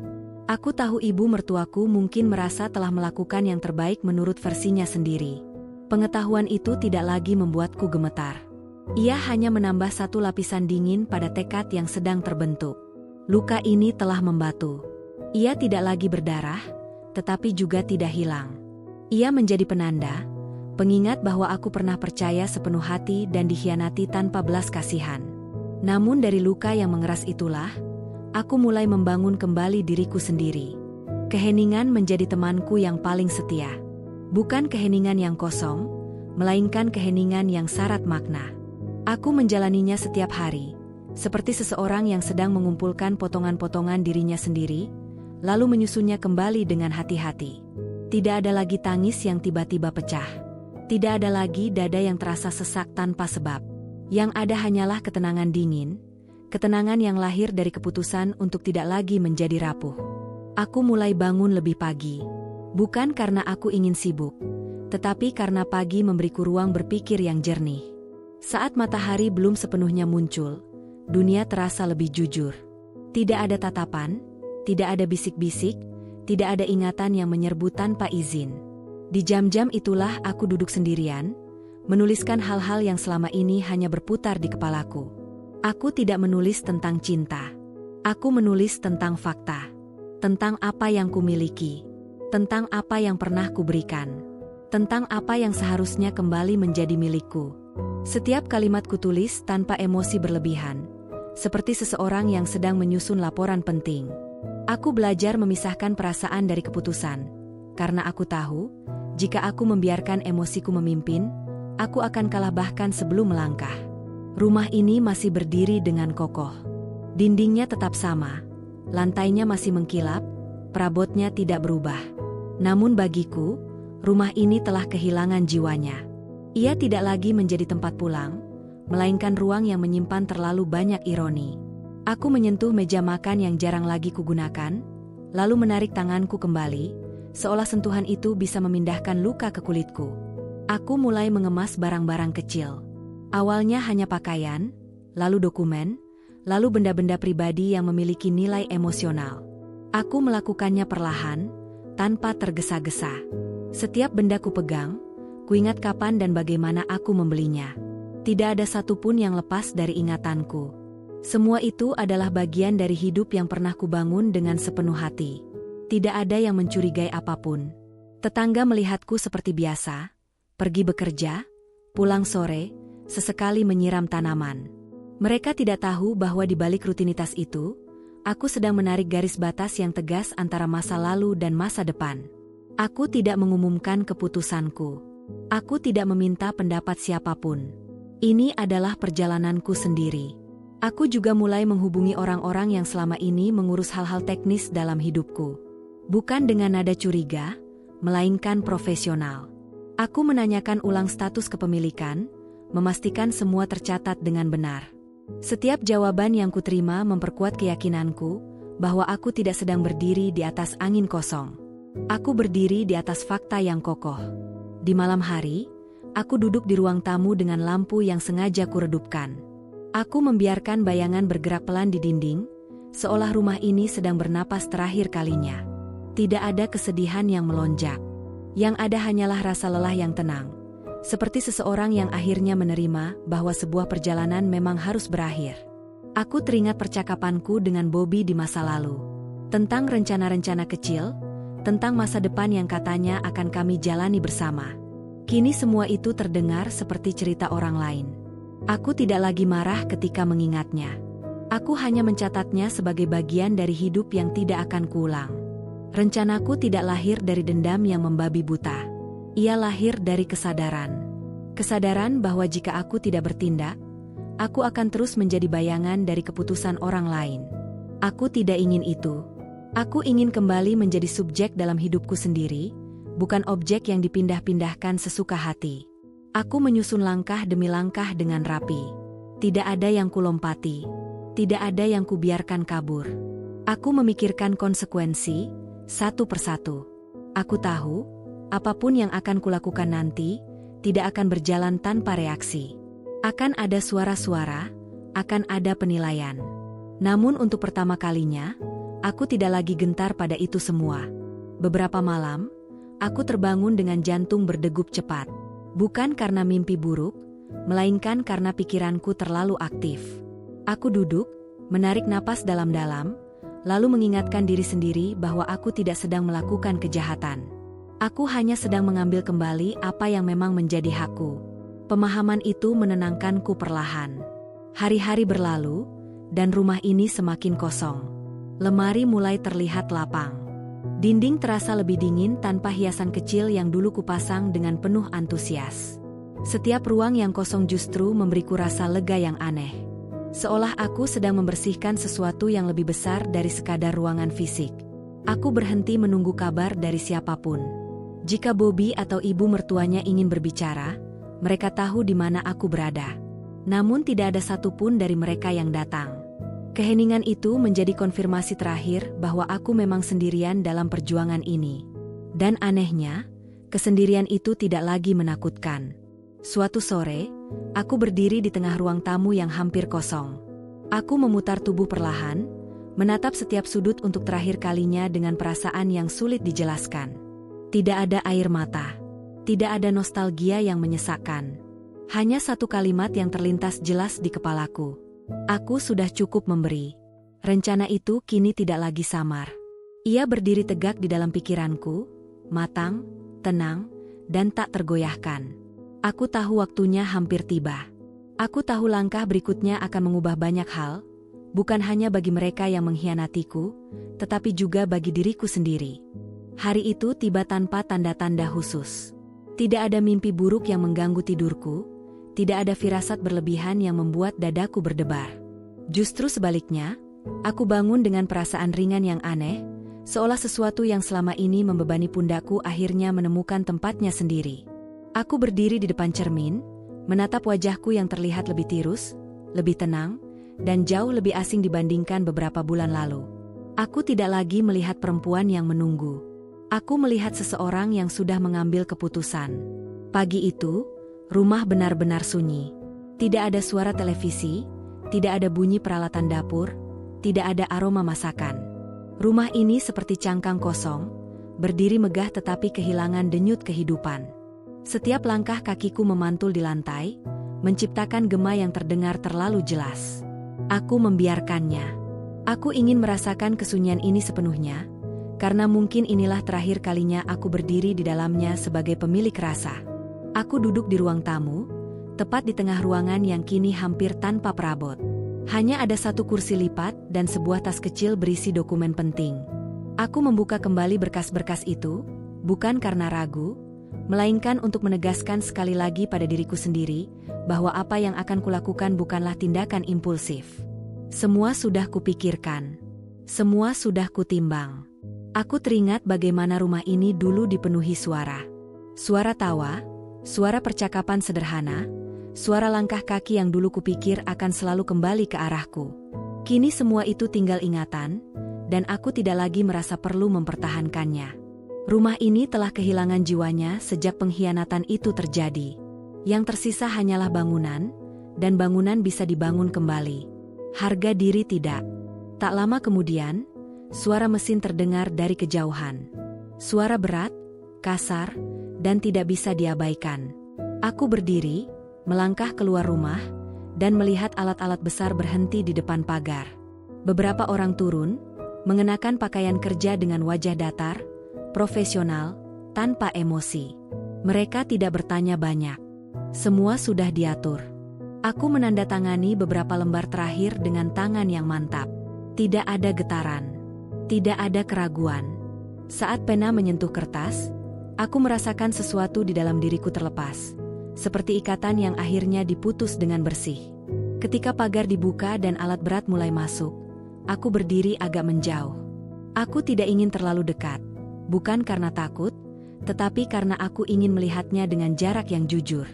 Aku tahu ibu mertuaku mungkin merasa telah melakukan yang terbaik menurut versinya sendiri. Pengetahuan itu tidak lagi membuatku gemetar. Ia hanya menambah satu lapisan dingin pada tekad yang sedang terbentuk. Luka ini telah membatu. Ia tidak lagi berdarah, tetapi juga tidak hilang. Ia menjadi penanda, pengingat bahwa aku pernah percaya sepenuh hati dan dikhianati tanpa belas kasihan. Namun dari luka yang mengeras itulah, aku mulai membangun kembali diriku sendiri. Keheningan menjadi temanku yang paling setia. Bukan keheningan yang kosong, melainkan keheningan yang syarat makna. Aku menjalaninya setiap hari, seperti seseorang yang sedang mengumpulkan potongan-potongan dirinya sendiri, lalu menyusunnya kembali dengan hati-hati. Tidak ada lagi tangis yang tiba-tiba pecah. Tidak ada lagi dada yang terasa sesak tanpa sebab. Yang ada hanyalah ketenangan dingin, ketenangan yang lahir dari keputusan untuk tidak lagi menjadi rapuh. Aku mulai bangun lebih pagi. Bukan karena aku ingin sibuk, tetapi karena pagi memberiku ruang berpikir yang jernih. Saat matahari belum sepenuhnya muncul, dunia terasa lebih jujur. Tidak ada tatapan, tidak ada bisik-bisik, tidak ada ingatan yang menyerbu tanpa izin. Di jam-jam itulah aku duduk sendirian, menuliskan hal-hal yang selama ini hanya berputar di kepalaku. Aku tidak menulis tentang cinta. Aku menulis tentang fakta. Tentang apa yang kumiliki. Tentang apa yang pernah kuberikan. Tentang apa yang seharusnya kembali menjadi milikku. Setiap kalimat kutulis tanpa emosi berlebihan. Seperti seseorang yang sedang menyusun laporan penting. Aku belajar memisahkan perasaan dari keputusan. Karena aku tahu, jika aku membiarkan emosiku memimpin, aku akan kalah bahkan sebelum melangkah. Rumah ini masih berdiri dengan kokoh. Dindingnya tetap sama, lantainya masih mengkilap, perabotnya tidak berubah. Namun bagiku, rumah ini telah kehilangan jiwanya. Ia tidak lagi menjadi tempat pulang, melainkan ruang yang menyimpan terlalu banyak ironi. Aku menyentuh meja makan yang jarang lagi kugunakan, lalu menarik tanganku kembali, seolah sentuhan itu bisa memindahkan luka ke kulitku. Aku mulai mengemas barang-barang kecil. Awalnya hanya pakaian, lalu dokumen, lalu benda-benda pribadi yang memiliki nilai emosional. Aku melakukannya perlahan, tanpa tergesa-gesa. Setiap benda kupegang, kuingat kapan dan bagaimana aku membelinya. Tidak ada satupun yang lepas dari ingatanku. Semua itu adalah bagian dari hidup yang pernah kubangun dengan sepenuh hati. Tidak ada yang mencurigai apapun. Tetangga melihatku seperti biasa, pergi bekerja, pulang sore, sesekali menyiram tanaman. Mereka tidak tahu bahwa di balik rutinitas itu, aku sedang menarik garis batas yang tegas antara masa lalu dan masa depan. Aku tidak mengumumkan keputusanku. Aku tidak meminta pendapat siapapun. Ini adalah perjalananku sendiri. Aku juga mulai menghubungi orang-orang yang selama ini mengurus hal-hal teknis dalam hidupku. Bukan dengan nada curiga, melainkan profesional. Aku menanyakan ulang status kepemilikan, memastikan semua tercatat dengan benar. Setiap jawaban yang kuterima memperkuat keyakinanku bahwa aku tidak sedang berdiri di atas angin kosong. Aku berdiri di atas fakta yang kokoh. Di malam hari, Aku duduk di ruang tamu dengan lampu yang sengaja kuredupkan. Aku membiarkan bayangan bergerak pelan di dinding, seolah rumah ini sedang bernapas terakhir kalinya. Tidak ada kesedihan yang melonjak. Yang ada hanyalah rasa lelah yang tenang. Seperti seseorang yang akhirnya menerima bahwa sebuah perjalanan memang harus berakhir. Aku teringat percakapanku dengan Bobby di masa lalu. Tentang rencana-rencana kecil, tentang masa depan yang katanya akan kami jalani bersama. Kini semua itu terdengar seperti cerita orang lain. Aku tidak lagi marah ketika mengingatnya. Aku hanya mencatatnya sebagai bagian dari hidup yang tidak akan kuulang. Rencanaku tidak lahir dari dendam yang membabi buta. Ia lahir dari kesadaran. Kesadaran bahwa jika aku tidak bertindak, aku akan terus menjadi bayangan dari keputusan orang lain. Aku tidak ingin itu. Aku ingin kembali menjadi subjek dalam hidupku sendiri, bukan objek yang dipindah-pindahkan sesuka hati. Aku menyusun langkah demi langkah dengan rapi. Tidak ada yang kulompati. Tidak ada yang kubiarkan kabur. Aku memikirkan konsekuensi, satu persatu. Aku tahu, apapun yang akan kulakukan nanti, tidak akan berjalan tanpa reaksi. Akan ada suara-suara, akan ada penilaian. Namun untuk pertama kalinya, aku tidak lagi gentar pada itu semua. Beberapa malam, aku terbangun dengan jantung berdegup cepat. Bukan karena mimpi buruk, melainkan karena pikiranku terlalu aktif. Aku duduk, menarik napas dalam-dalam, lalu mengingatkan diri sendiri bahwa aku tidak sedang melakukan kejahatan. Aku hanya sedang mengambil kembali apa yang memang menjadi hakku. Pemahaman itu menenangkanku perlahan. Hari-hari berlalu, dan rumah ini semakin kosong. Lemari mulai terlihat lapang. Dinding terasa lebih dingin tanpa hiasan kecil yang dulu kupasang dengan penuh antusias. Setiap ruang yang kosong justru memberiku rasa lega yang aneh. Seolah aku sedang membersihkan sesuatu yang lebih besar dari sekadar ruangan fisik. Aku berhenti menunggu kabar dari siapapun. Jika Bobby atau ibu mertuanya ingin berbicara, mereka tahu di mana aku berada. Namun tidak ada satupun dari mereka yang datang. Keheningan itu menjadi konfirmasi terakhir bahwa aku memang sendirian dalam perjuangan ini. Dan anehnya, kesendirian itu tidak lagi menakutkan. Suatu sore, aku berdiri di tengah ruang tamu yang hampir kosong. Aku memutar tubuh perlahan, menatap setiap sudut untuk terakhir kalinya dengan perasaan yang sulit dijelaskan. Tidak ada air mata. Tidak ada nostalgia yang menyesakkan. Hanya satu kalimat yang terlintas jelas di kepalaku. Aku sudah cukup memberi. Rencana itu kini tidak lagi samar. Ia berdiri tegak di dalam pikiranku, matang, tenang, dan tak tergoyahkan. Aku tahu waktunya hampir tiba. Aku tahu langkah berikutnya akan mengubah banyak hal, bukan hanya bagi mereka yang mengkhianatiku, tetapi juga bagi diriku sendiri. Hari itu tiba tanpa tanda-tanda khusus. Tidak ada mimpi buruk yang mengganggu tidurku, tidak ada firasat berlebihan yang membuat dadaku berdebar. Justru sebaliknya, aku bangun dengan perasaan ringan yang aneh, seolah sesuatu yang selama ini membebani pundakku akhirnya menemukan tempatnya sendiri. Aku berdiri di depan cermin, menatap wajahku yang terlihat lebih tirus, lebih tenang, dan jauh lebih asing dibandingkan beberapa bulan lalu. Aku tidak lagi melihat perempuan yang menunggu. Aku melihat seseorang yang sudah mengambil keputusan. Pagi itu, rumah benar-benar sunyi. Tidak ada suara televisi, tidak ada bunyi peralatan dapur, tidak ada aroma masakan. Rumah ini seperti cangkang kosong, berdiri megah tetapi kehilangan denyut kehidupan. Setiap langkah kakiku memantul di lantai, menciptakan gema yang terdengar terlalu jelas. Aku membiarkannya. Aku ingin merasakan kesunyian ini sepenuhnya, karena mungkin inilah terakhir kalinya aku berdiri di dalamnya sebagai pemilik rasa. Aku duduk di ruang tamu, tepat di tengah ruangan yang kini hampir tanpa perabot. Hanya ada satu kursi lipat dan sebuah tas kecil berisi dokumen penting. Aku membuka kembali berkas-berkas itu, bukan karena ragu, melainkan untuk menegaskan sekali lagi pada diriku sendiri, bahwa apa yang akan kulakukan bukanlah tindakan impulsif. Semua sudah kupikirkan. Semua sudah kutimbang. Aku teringat bagaimana rumah ini dulu dipenuhi suara. Suara tawa, suara percakapan sederhana, suara langkah kaki yang dulu kupikir akan selalu kembali ke arahku. Kini semua itu tinggal ingatan, dan aku tidak lagi merasa perlu mempertahankannya. Rumah ini telah kehilangan jiwanya sejak pengkhianatan itu terjadi. Yang tersisa hanyalah bangunan, dan bangunan bisa dibangun kembali. Harga diri tidak. Tak lama kemudian, suara mesin terdengar dari kejauhan. Suara berat, kasar, dan tidak bisa diabaikan. Aku berdiri, melangkah keluar rumah, dan melihat alat-alat besar berhenti di depan pagar. Beberapa orang turun, mengenakan pakaian kerja dengan wajah datar, profesional, tanpa emosi. Mereka tidak bertanya banyak. Semua sudah diatur. Aku menandatangani beberapa lembar terakhir dengan tangan yang mantap. Tidak ada getaran. Tidak ada keraguan. Saat pena menyentuh kertas, aku merasakan sesuatu di dalam diriku terlepas. Seperti ikatan yang akhirnya diputus dengan bersih. Ketika pagar dibuka dan alat berat mulai masuk, aku berdiri agak menjauh. Aku tidak ingin terlalu dekat. Bukan karena takut, tetapi karena aku ingin melihatnya dengan jarak yang jujur.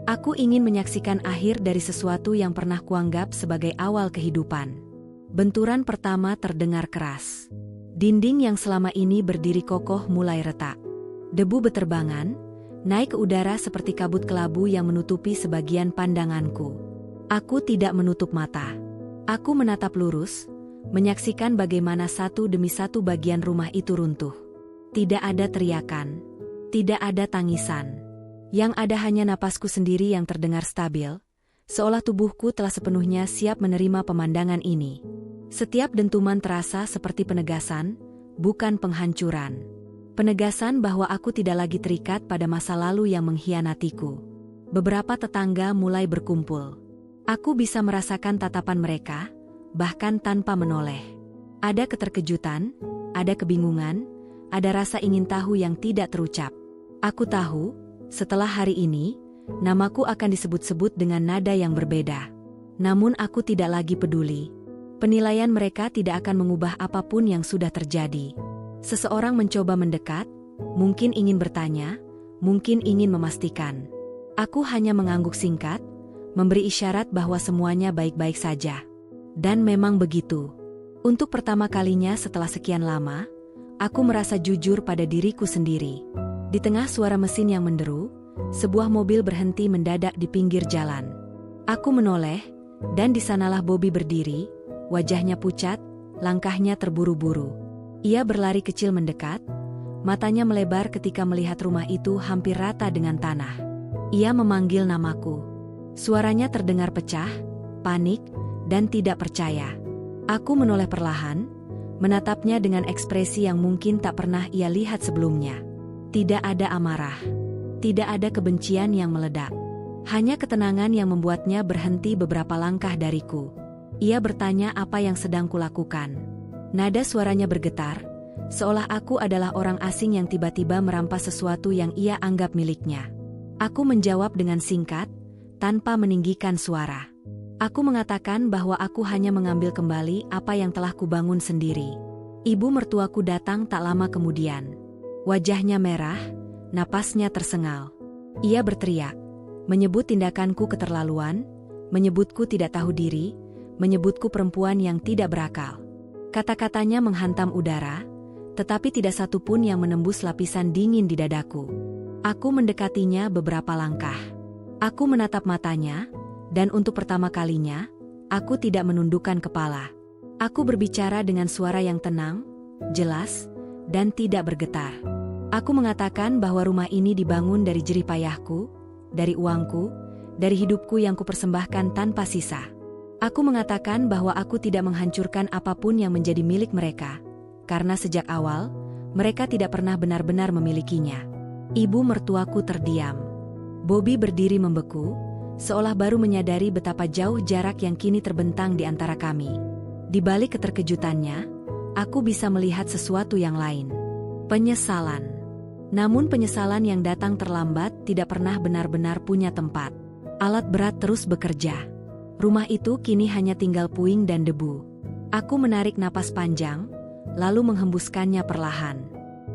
Aku ingin menyaksikan akhir dari sesuatu yang pernah kuanggap sebagai awal kehidupan. Benturan pertama terdengar keras. Dinding yang selama ini berdiri kokoh mulai retak. Debu beterbangan, naik ke udara seperti kabut kelabu yang menutupi sebagian pandanganku. Aku tidak menutup mata. Aku menatap lurus, menyaksikan bagaimana satu demi satu bagian rumah itu runtuh. Tidak ada teriakan. Tidak ada tangisan. Yang ada hanya napasku sendiri yang terdengar stabil, seolah tubuhku telah sepenuhnya siap menerima pemandangan ini. Setiap dentuman terasa seperti penegasan, bukan penghancuran. Penegasan bahwa aku tidak lagi terikat pada masa lalu yang mengkhianatiku. Beberapa tetangga mulai berkumpul. Aku bisa merasakan tatapan mereka, bahkan tanpa menoleh. Ada keterkejutan, ada kebingungan, ada rasa ingin tahu yang tidak terucap. Aku tahu, setelah hari ini, namaku akan disebut-sebut dengan nada yang berbeda. Namun aku tidak lagi peduli. Penilaian mereka tidak akan mengubah apapun yang sudah terjadi. Seseorang mencoba mendekat, mungkin ingin bertanya, mungkin ingin memastikan. Aku hanya mengangguk singkat, memberi isyarat bahwa semuanya baik-baik saja. Dan memang begitu. Untuk pertama kalinya setelah sekian lama, aku merasa jujur pada diriku sendiri. Di tengah suara mesin yang menderu, sebuah mobil berhenti mendadak di pinggir jalan. Aku menoleh, dan di sanalah Bobby berdiri, wajahnya pucat, langkahnya terburu-buru. Ia berlari kecil mendekat, matanya melebar ketika melihat rumah itu hampir rata dengan tanah. Ia memanggil namaku. Suaranya terdengar pecah, panik, dan tidak percaya. Aku menoleh perlahan, menatapnya dengan ekspresi yang mungkin tak pernah ia lihat sebelumnya. Tidak ada amarah. Tidak ada kebencian yang meledak. Hanya ketenangan yang membuatnya berhenti beberapa langkah dariku. Ia bertanya apa yang sedang kulakukan. Nada suaranya bergetar, seolah aku adalah orang asing yang tiba-tiba merampas sesuatu yang ia anggap miliknya. Aku menjawab dengan singkat, tanpa meninggikan suara. Aku mengatakan bahwa aku hanya mengambil kembali apa yang telah kubangun sendiri. Ibu mertuaku datang tak lama kemudian. Wajahnya merah, napasnya tersengal. Ia berteriak, menyebut tindakanku keterlaluan, menyebutku tidak tahu diri, menyebutku perempuan yang tidak berakal. Kata-katanya menghantam udara, tetapi tidak satu pun yang menembus lapisan dingin di dadaku. Aku mendekatinya beberapa langkah. Aku menatap matanya, dan untuk pertama kalinya, aku tidak menundukkan kepala. Aku berbicara dengan suara yang tenang, jelas, dan tidak bergetar. Aku mengatakan bahwa rumah ini dibangun dari jerih payahku, dari uangku, dari hidupku yang kupersembahkan tanpa sisa. Aku mengatakan bahwa aku tidak menghancurkan apapun yang menjadi milik mereka, karena sejak awal, mereka tidak pernah benar-benar memilikinya. Ibu mertuaku terdiam. Bobby berdiri membeku, seolah baru menyadari betapa jauh jarak yang kini terbentang di antara kami. Di balik keterkejutannya, aku bisa melihat sesuatu yang lain. Penyesalan. Namun penyesalan yang datang terlambat tidak pernah benar-benar punya tempat. Alat berat terus bekerja. Rumah itu kini hanya tinggal puing dan debu. Aku menarik napas panjang, lalu menghembuskannya perlahan.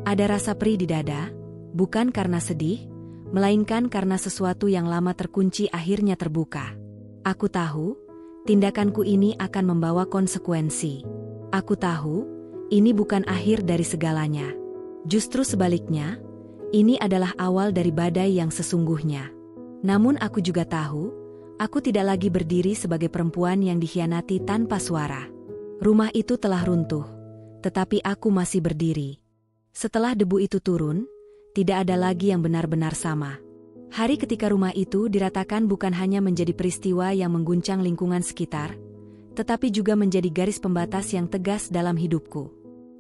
Ada rasa perih di dada, bukan karena sedih, melainkan karena sesuatu yang lama terkunci akhirnya terbuka. Aku tahu, tindakanku ini akan membawa konsekuensi. Aku tahu, ini bukan akhir dari segalanya. Justru sebaliknya, ini adalah awal dari badai yang sesungguhnya. Namun aku juga tahu, aku tidak lagi berdiri sebagai perempuan yang dikhianati tanpa suara. Rumah itu telah runtuh, tetapi aku masih berdiri. Setelah debu itu turun, tidak ada lagi yang benar-benar sama. Hari ketika rumah itu diratakan bukan hanya menjadi peristiwa yang mengguncang lingkungan sekitar, tetapi juga menjadi garis pembatas yang tegas dalam hidupku.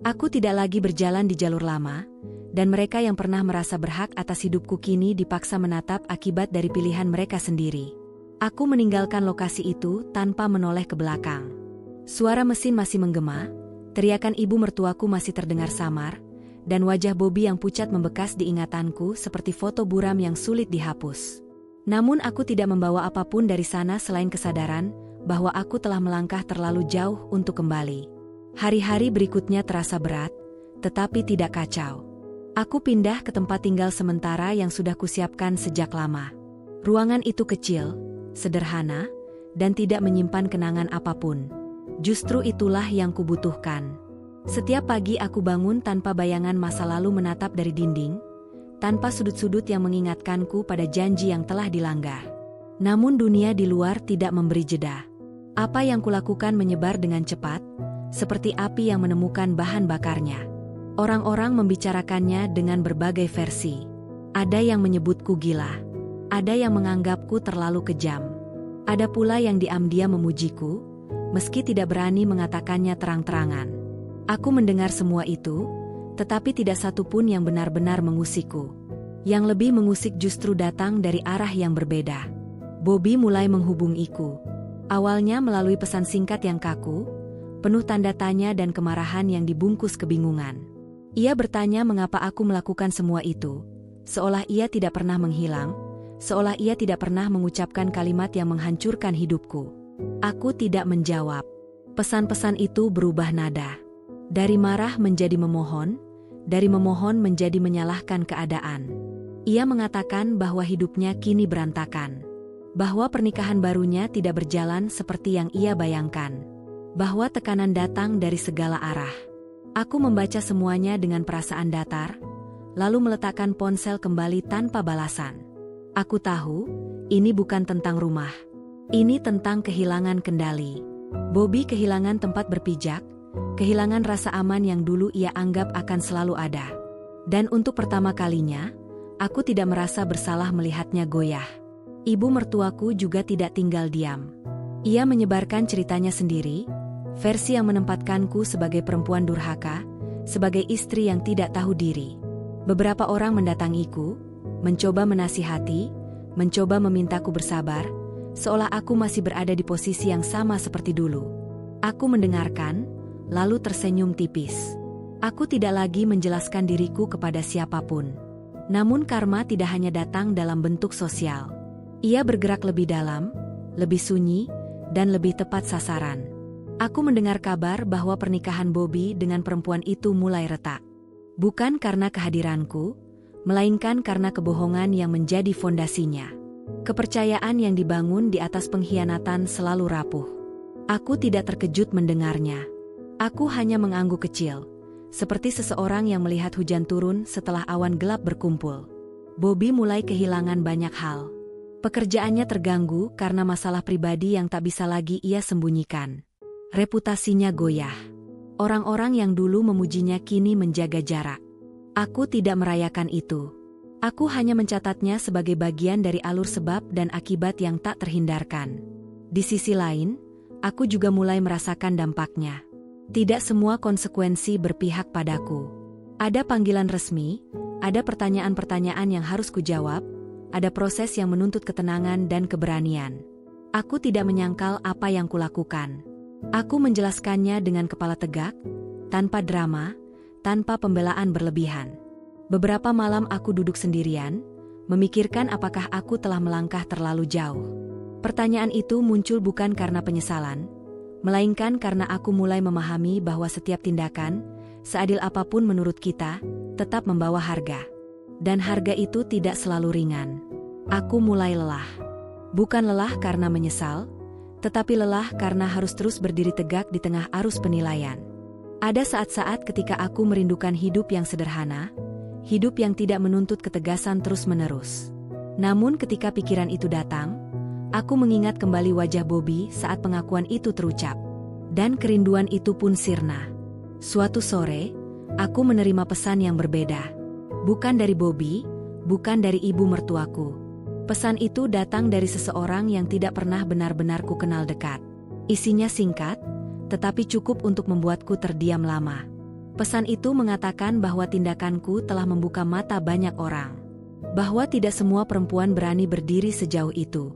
Aku tidak lagi berjalan di jalur lama, dan mereka yang pernah merasa berhak atas hidupku kini dipaksa menatap akibat dari pilihan mereka sendiri. Aku meninggalkan lokasi itu tanpa menoleh ke belakang. Suara mesin masih menggema, teriakan ibu mertuaku masih terdengar samar, dan wajah Bobby yang pucat membekas di ingatanku seperti foto buram yang sulit dihapus. Namun aku tidak membawa apapun dari sana selain kesadaran bahwa aku telah melangkah terlalu jauh untuk kembali. Hari-hari berikutnya terasa berat, tetapi tidak kacau. Aku pindah ke tempat tinggal sementara yang sudah kusiapkan sejak lama. Ruangan itu kecil, sederhana, dan tidak menyimpan kenangan apapun. Justru itulah yang kubutuhkan. Setiap pagi aku bangun tanpa bayangan masa lalu menatap dari dinding, tanpa sudut-sudut yang mengingatkanku pada janji yang telah dilanggar. Namun dunia di luar tidak memberi jeda. Apa yang kulakukan menyebar dengan cepat, seperti api yang menemukan bahan bakarnya. Orang-orang membicarakannya dengan berbagai versi. Ada yang menyebutku gila. Ada yang menganggapku terlalu kejam. Ada pula yang diam-diam memujiku, meski tidak berani mengatakannya terang-terangan. Aku mendengar semua itu, tetapi tidak satu pun yang benar-benar mengusikku. Yang lebih mengusik justru datang dari arah yang berbeda. Bobby mulai menghubungiku. Awalnya melalui pesan singkat yang kaku, penuh tanda tanya dan kemarahan yang dibungkus kebingungan. Ia bertanya mengapa aku melakukan semua itu, seolah ia tidak pernah menghilang, seolah ia tidak pernah mengucapkan kalimat yang menghancurkan hidupku. Aku tidak menjawab. Pesan-pesan itu berubah nada. Dari marah menjadi memohon, dari memohon menjadi menyalahkan keadaan. Ia mengatakan bahwa hidupnya kini berantakan, bahwa pernikahan barunya tidak berjalan seperti yang ia bayangkan, bahwa tekanan datang dari segala arah. Aku membaca semuanya dengan perasaan datar, lalu meletakkan ponsel kembali tanpa balasan. Aku tahu, ini bukan tentang rumah. Ini tentang kehilangan kendali. Bobby kehilangan tempat berpijak, kehilangan rasa aman yang dulu ia anggap akan selalu ada. Dan untuk pertama kalinya, aku tidak merasa bersalah melihatnya goyah. Ibu mertuaku juga tidak tinggal diam. Ia menyebarkan ceritanya sendiri, versi yang menempatkanku sebagai perempuan durhaka, sebagai istri yang tidak tahu diri. Beberapa orang mendatangiku, mencoba menasihati, mencoba memintaku bersabar, seolah aku masih berada di posisi yang sama seperti dulu. Aku mendengarkan, lalu tersenyum tipis. Aku tidak lagi menjelaskan diriku kepada siapapun. Namun karma tidak hanya datang dalam bentuk sosial. Ia bergerak lebih dalam, lebih sunyi, dan lebih tepat sasaran. Aku mendengar kabar bahwa pernikahan Bobby dengan perempuan itu mulai retak. Bukan karena kehadiranku, melainkan karena kebohongan yang menjadi fondasinya. Kepercayaan yang dibangun di atas pengkhianatan selalu rapuh. Aku tidak terkejut mendengarnya. Aku hanya mengangguk kecil, seperti seseorang yang melihat hujan turun setelah awan gelap berkumpul. Bobby mulai kehilangan banyak hal. Pekerjaannya terganggu karena masalah pribadi yang tak bisa lagi ia sembunyikan. Reputasinya goyah. Orang-orang yang dulu memujinya kini menjaga jarak. Aku tidak merayakan itu. Aku hanya mencatatnya sebagai bagian dari alur sebab dan akibat yang tak terhindarkan. Di sisi lain, aku juga mulai merasakan dampaknya. Tidak semua konsekuensi berpihak padaku. Ada panggilan resmi, ada pertanyaan-pertanyaan yang harus kujawab, ada proses yang menuntut ketenangan dan keberanian. Aku tidak menyangkal apa yang kulakukan. Aku menjelaskannya dengan kepala tegak, tanpa drama, tanpa pembelaan berlebihan. Beberapa malam aku duduk sendirian, memikirkan apakah aku telah melangkah terlalu jauh. Pertanyaan itu muncul bukan karena penyesalan, melainkan karena aku mulai memahami bahwa setiap tindakan, seadil apapun menurut kita, tetap membawa harga. Dan harga itu tidak selalu ringan. Aku mulai lelah. Bukan lelah karena menyesal, tetapi lelah karena harus terus berdiri tegak di tengah arus penilaian. Ada saat-saat ketika aku merindukan hidup yang sederhana, hidup yang tidak menuntut ketegasan terus-menerus. Namun ketika pikiran itu datang, aku mengingat kembali wajah Bobby saat pengakuan itu terucap. Dan kerinduan itu pun sirna. Suatu sore, aku menerima pesan yang berbeda. Bukan dari Bobby, bukan dari ibu mertuaku. Pesan itu datang dari seseorang yang tidak pernah benar-benar ku kenal dekat. Isinya singkat, tetapi cukup untuk membuatku terdiam lama. Pesan itu mengatakan bahwa tindakanku telah membuka mata banyak orang. Bahwa tidak semua perempuan berani berdiri sejauh itu.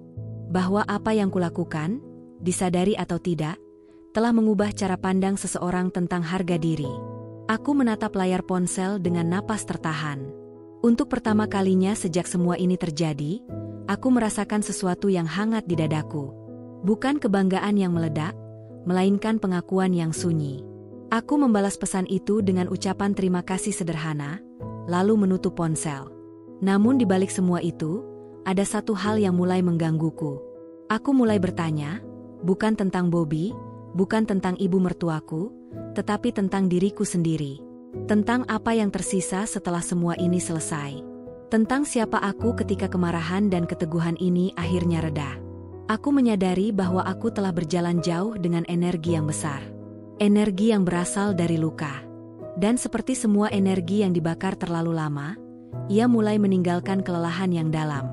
Bahwa apa yang kulakukan, disadari atau tidak, telah mengubah cara pandang seseorang tentang harga diri. Aku menatap layar ponsel dengan napas tertahan. Untuk pertama kalinya sejak semua ini terjadi, aku merasakan sesuatu yang hangat di dadaku. Bukan kebanggaan yang meledak, melainkan pengakuan yang sunyi. Aku membalas pesan itu dengan ucapan terima kasih sederhana, lalu menutup ponsel. Namun di balik semua itu, ada satu hal yang mulai menggangguku. Aku mulai bertanya, bukan tentang Bobby, bukan tentang ibu mertuaku, tetapi tentang diriku sendiri. Tentang apa yang tersisa setelah semua ini selesai. Tentang siapa aku ketika kemarahan dan keteguhan ini akhirnya reda. Aku menyadari bahwa aku telah berjalan jauh dengan energi yang besar. Energi yang berasal dari luka. Dan seperti semua energi yang dibakar terlalu lama, ia mulai meninggalkan kelelahan yang dalam.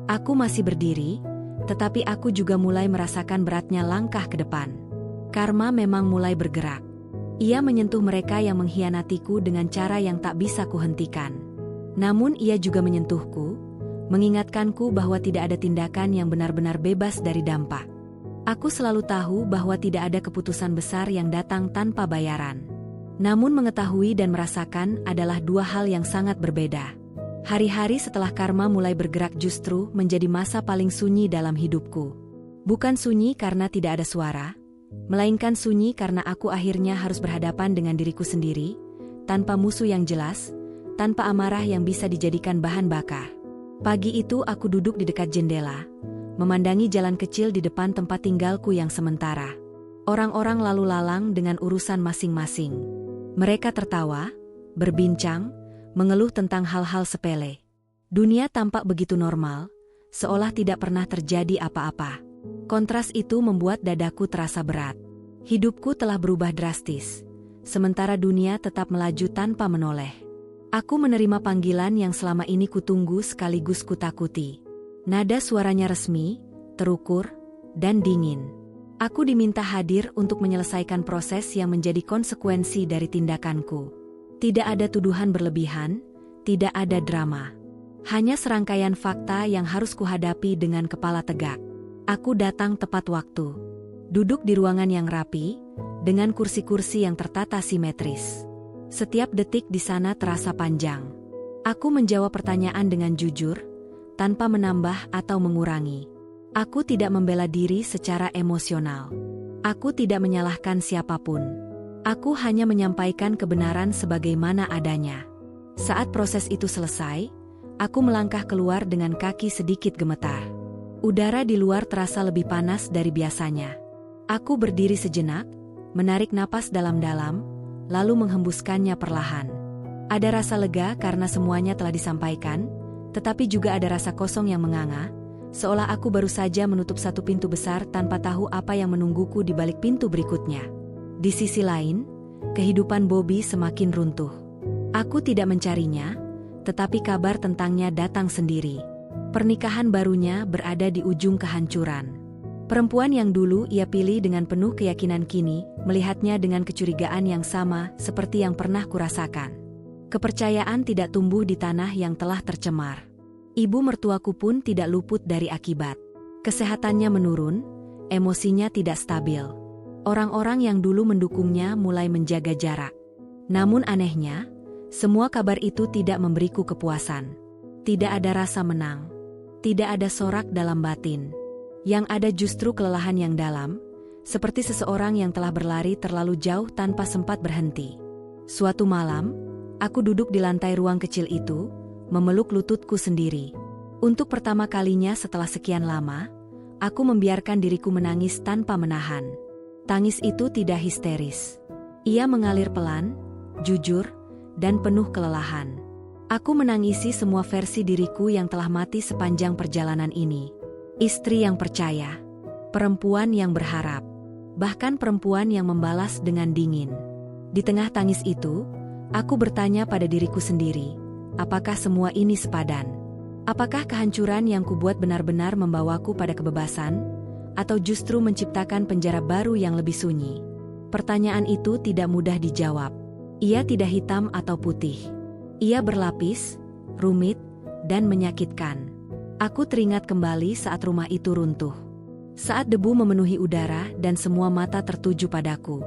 Aku masih berdiri, tetapi aku juga mulai merasakan beratnya langkah ke depan. Karma memang mulai bergerak. Ia menyentuh mereka yang mengkhianatiku dengan cara yang tak bisa kuhentikan. Namun ia juga menyentuhku, mengingatkanku bahwa tidak ada tindakan yang benar-benar bebas dari dampak. Aku selalu tahu bahwa tidak ada keputusan besar yang datang tanpa bayaran. Namun mengetahui dan merasakan adalah dua hal yang sangat berbeda. Hari-hari setelah karma mulai bergerak justru menjadi masa paling sunyi dalam hidupku. Bukan sunyi karena tidak ada suara, melainkan sunyi karena aku akhirnya harus berhadapan dengan diriku sendiri, tanpa musuh yang jelas, tanpa amarah yang bisa dijadikan bahan bakar. Pagi itu aku duduk di dekat jendela, memandangi jalan kecil di depan tempat tinggalku yang sementara. Orang-orang lalu lalang dengan urusan masing-masing. Mereka tertawa, berbincang, mengeluh tentang hal-hal sepele. Dunia tampak begitu normal, seolah tidak pernah terjadi apa-apa. Kontras itu membuat dadaku terasa berat. Hidupku telah berubah drastis, sementara dunia tetap melaju tanpa menoleh. Aku menerima panggilan yang selama ini kutunggu sekaligus kutakuti. Nada suaranya resmi, terukur, dan dingin. Aku diminta hadir untuk menyelesaikan proses yang menjadi konsekuensi dari tindakanku. Tidak ada tuduhan berlebihan, tidak ada drama. Hanya serangkaian fakta yang harus kuhadapi dengan kepala tegak. Aku datang tepat waktu. Duduk di ruangan yang rapi, dengan kursi-kursi yang tertata simetris. Setiap detik di sana terasa panjang. Aku menjawab pertanyaan dengan jujur, tanpa menambah atau mengurangi. Aku tidak membela diri secara emosional. Aku tidak menyalahkan siapapun. Aku hanya menyampaikan kebenaran sebagaimana adanya. Saat proses itu selesai, aku melangkah keluar dengan kaki sedikit gemetar. Udara di luar terasa lebih panas dari biasanya. Aku berdiri sejenak, menarik napas dalam-dalam, lalu menghembuskannya perlahan. Ada rasa lega karena semuanya telah disampaikan, tetapi juga ada rasa kosong yang menganga, seolah aku baru saja menutup satu pintu besar tanpa tahu apa yang menungguku di balik pintu berikutnya. Di sisi lain, kehidupan Bobby semakin runtuh. Aku tidak mencarinya, tetapi kabar tentangnya datang sendiri. Pernikahan barunya berada di ujung kehancuran. Perempuan yang dulu ia pilih dengan penuh keyakinan kini, melihatnya dengan kecurigaan yang sama seperti yang pernah kurasakan. Kepercayaan tidak tumbuh di tanah yang telah tercemar. Ibu mertuaku pun tidak luput dari akibat. Kesehatannya menurun, emosinya tidak stabil. Orang-orang yang dulu mendukungnya mulai menjaga jarak. Namun anehnya, semua kabar itu tidak memberiku kepuasan. Tidak ada rasa menang. Tidak ada sorak dalam batin. Yang ada justru kelelahan yang dalam, seperti seseorang yang telah berlari terlalu jauh tanpa sempat berhenti. Suatu malam, aku duduk di lantai ruang kecil itu, memeluk lututku sendiri. Untuk pertama kalinya setelah sekian lama, aku membiarkan diriku menangis tanpa menahan. Tangis itu tidak histeris. Ia mengalir pelan, jujur, dan penuh kelelahan. Aku menangisi semua versi diriku yang telah mati sepanjang perjalanan ini. Istri yang percaya, perempuan yang berharap, bahkan perempuan yang membalas dengan dingin. Di tengah tangis itu, aku bertanya pada diriku sendiri, apakah semua ini sepadan? Apakah kehancuran yang kubuat benar-benar membawaku pada kebebasan, atau justru menciptakan penjara baru yang lebih sunyi? Pertanyaan itu tidak mudah dijawab. Ia tidak hitam atau putih. Ia berlapis, rumit, dan menyakitkan. Aku teringat kembali saat rumah itu runtuh. Saat debu memenuhi udara dan semua mata tertuju padaku.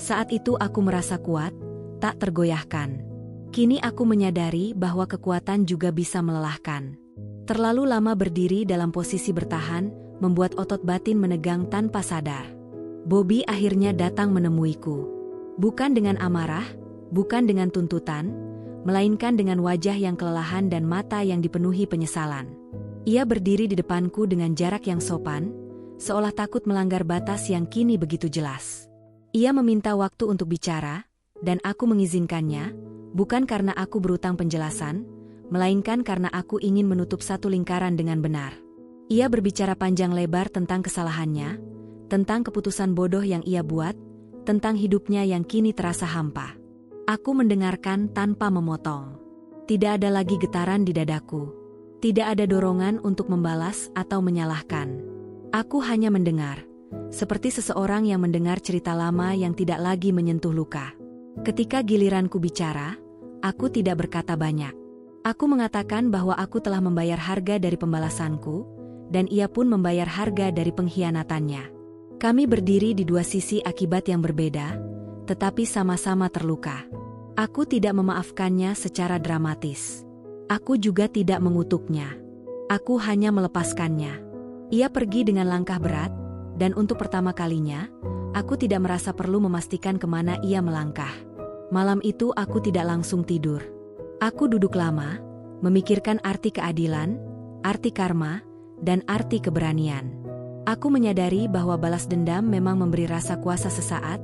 Saat itu aku merasa kuat, tak tergoyahkan. Kini aku menyadari bahwa kekuatan juga bisa melelahkan. Terlalu lama berdiri dalam posisi bertahan, membuat otot batin menegang tanpa sadar. Bobby akhirnya datang menemuiku. Bukan dengan amarah, bukan dengan tuntutan, melainkan dengan wajah yang kelelahan dan mata yang dipenuhi penyesalan. Ia berdiri di depanku dengan jarak yang sopan, seolah takut melanggar batas yang kini begitu jelas. Ia meminta waktu untuk bicara, dan aku mengizinkannya, bukan karena aku berutang penjelasan, melainkan karena aku ingin menutup satu lingkaran dengan benar. Ia berbicara panjang lebar tentang kesalahannya, tentang keputusan bodoh yang ia buat, tentang hidupnya yang kini terasa hampa. Aku mendengarkan tanpa memotong. Tidak ada lagi getaran di dadaku. Tidak ada dorongan untuk membalas atau menyalahkan. Aku hanya mendengar, seperti seseorang yang mendengar cerita lama yang tidak lagi menyentuh luka. Ketika giliranku bicara, aku tidak berkata banyak. Aku mengatakan bahwa aku telah membayar harga dari pembalasanku, dan ia pun membayar harga dari pengkhianatannya. Kami berdiri di dua sisi akibat yang berbeda, tetapi sama-sama terluka. Aku tidak memaafkannya secara dramatis. Aku juga tidak mengutuknya. Aku hanya melepaskannya. Ia pergi dengan langkah berat, dan untuk pertama kalinya, aku tidak merasa perlu memastikan kemana ia melangkah. Malam itu aku tidak langsung tidur. Aku duduk lama, memikirkan arti keadilan, arti karma, dan arti keberanian. Aku menyadari bahwa balas dendam memang memberi rasa kuasa sesaat,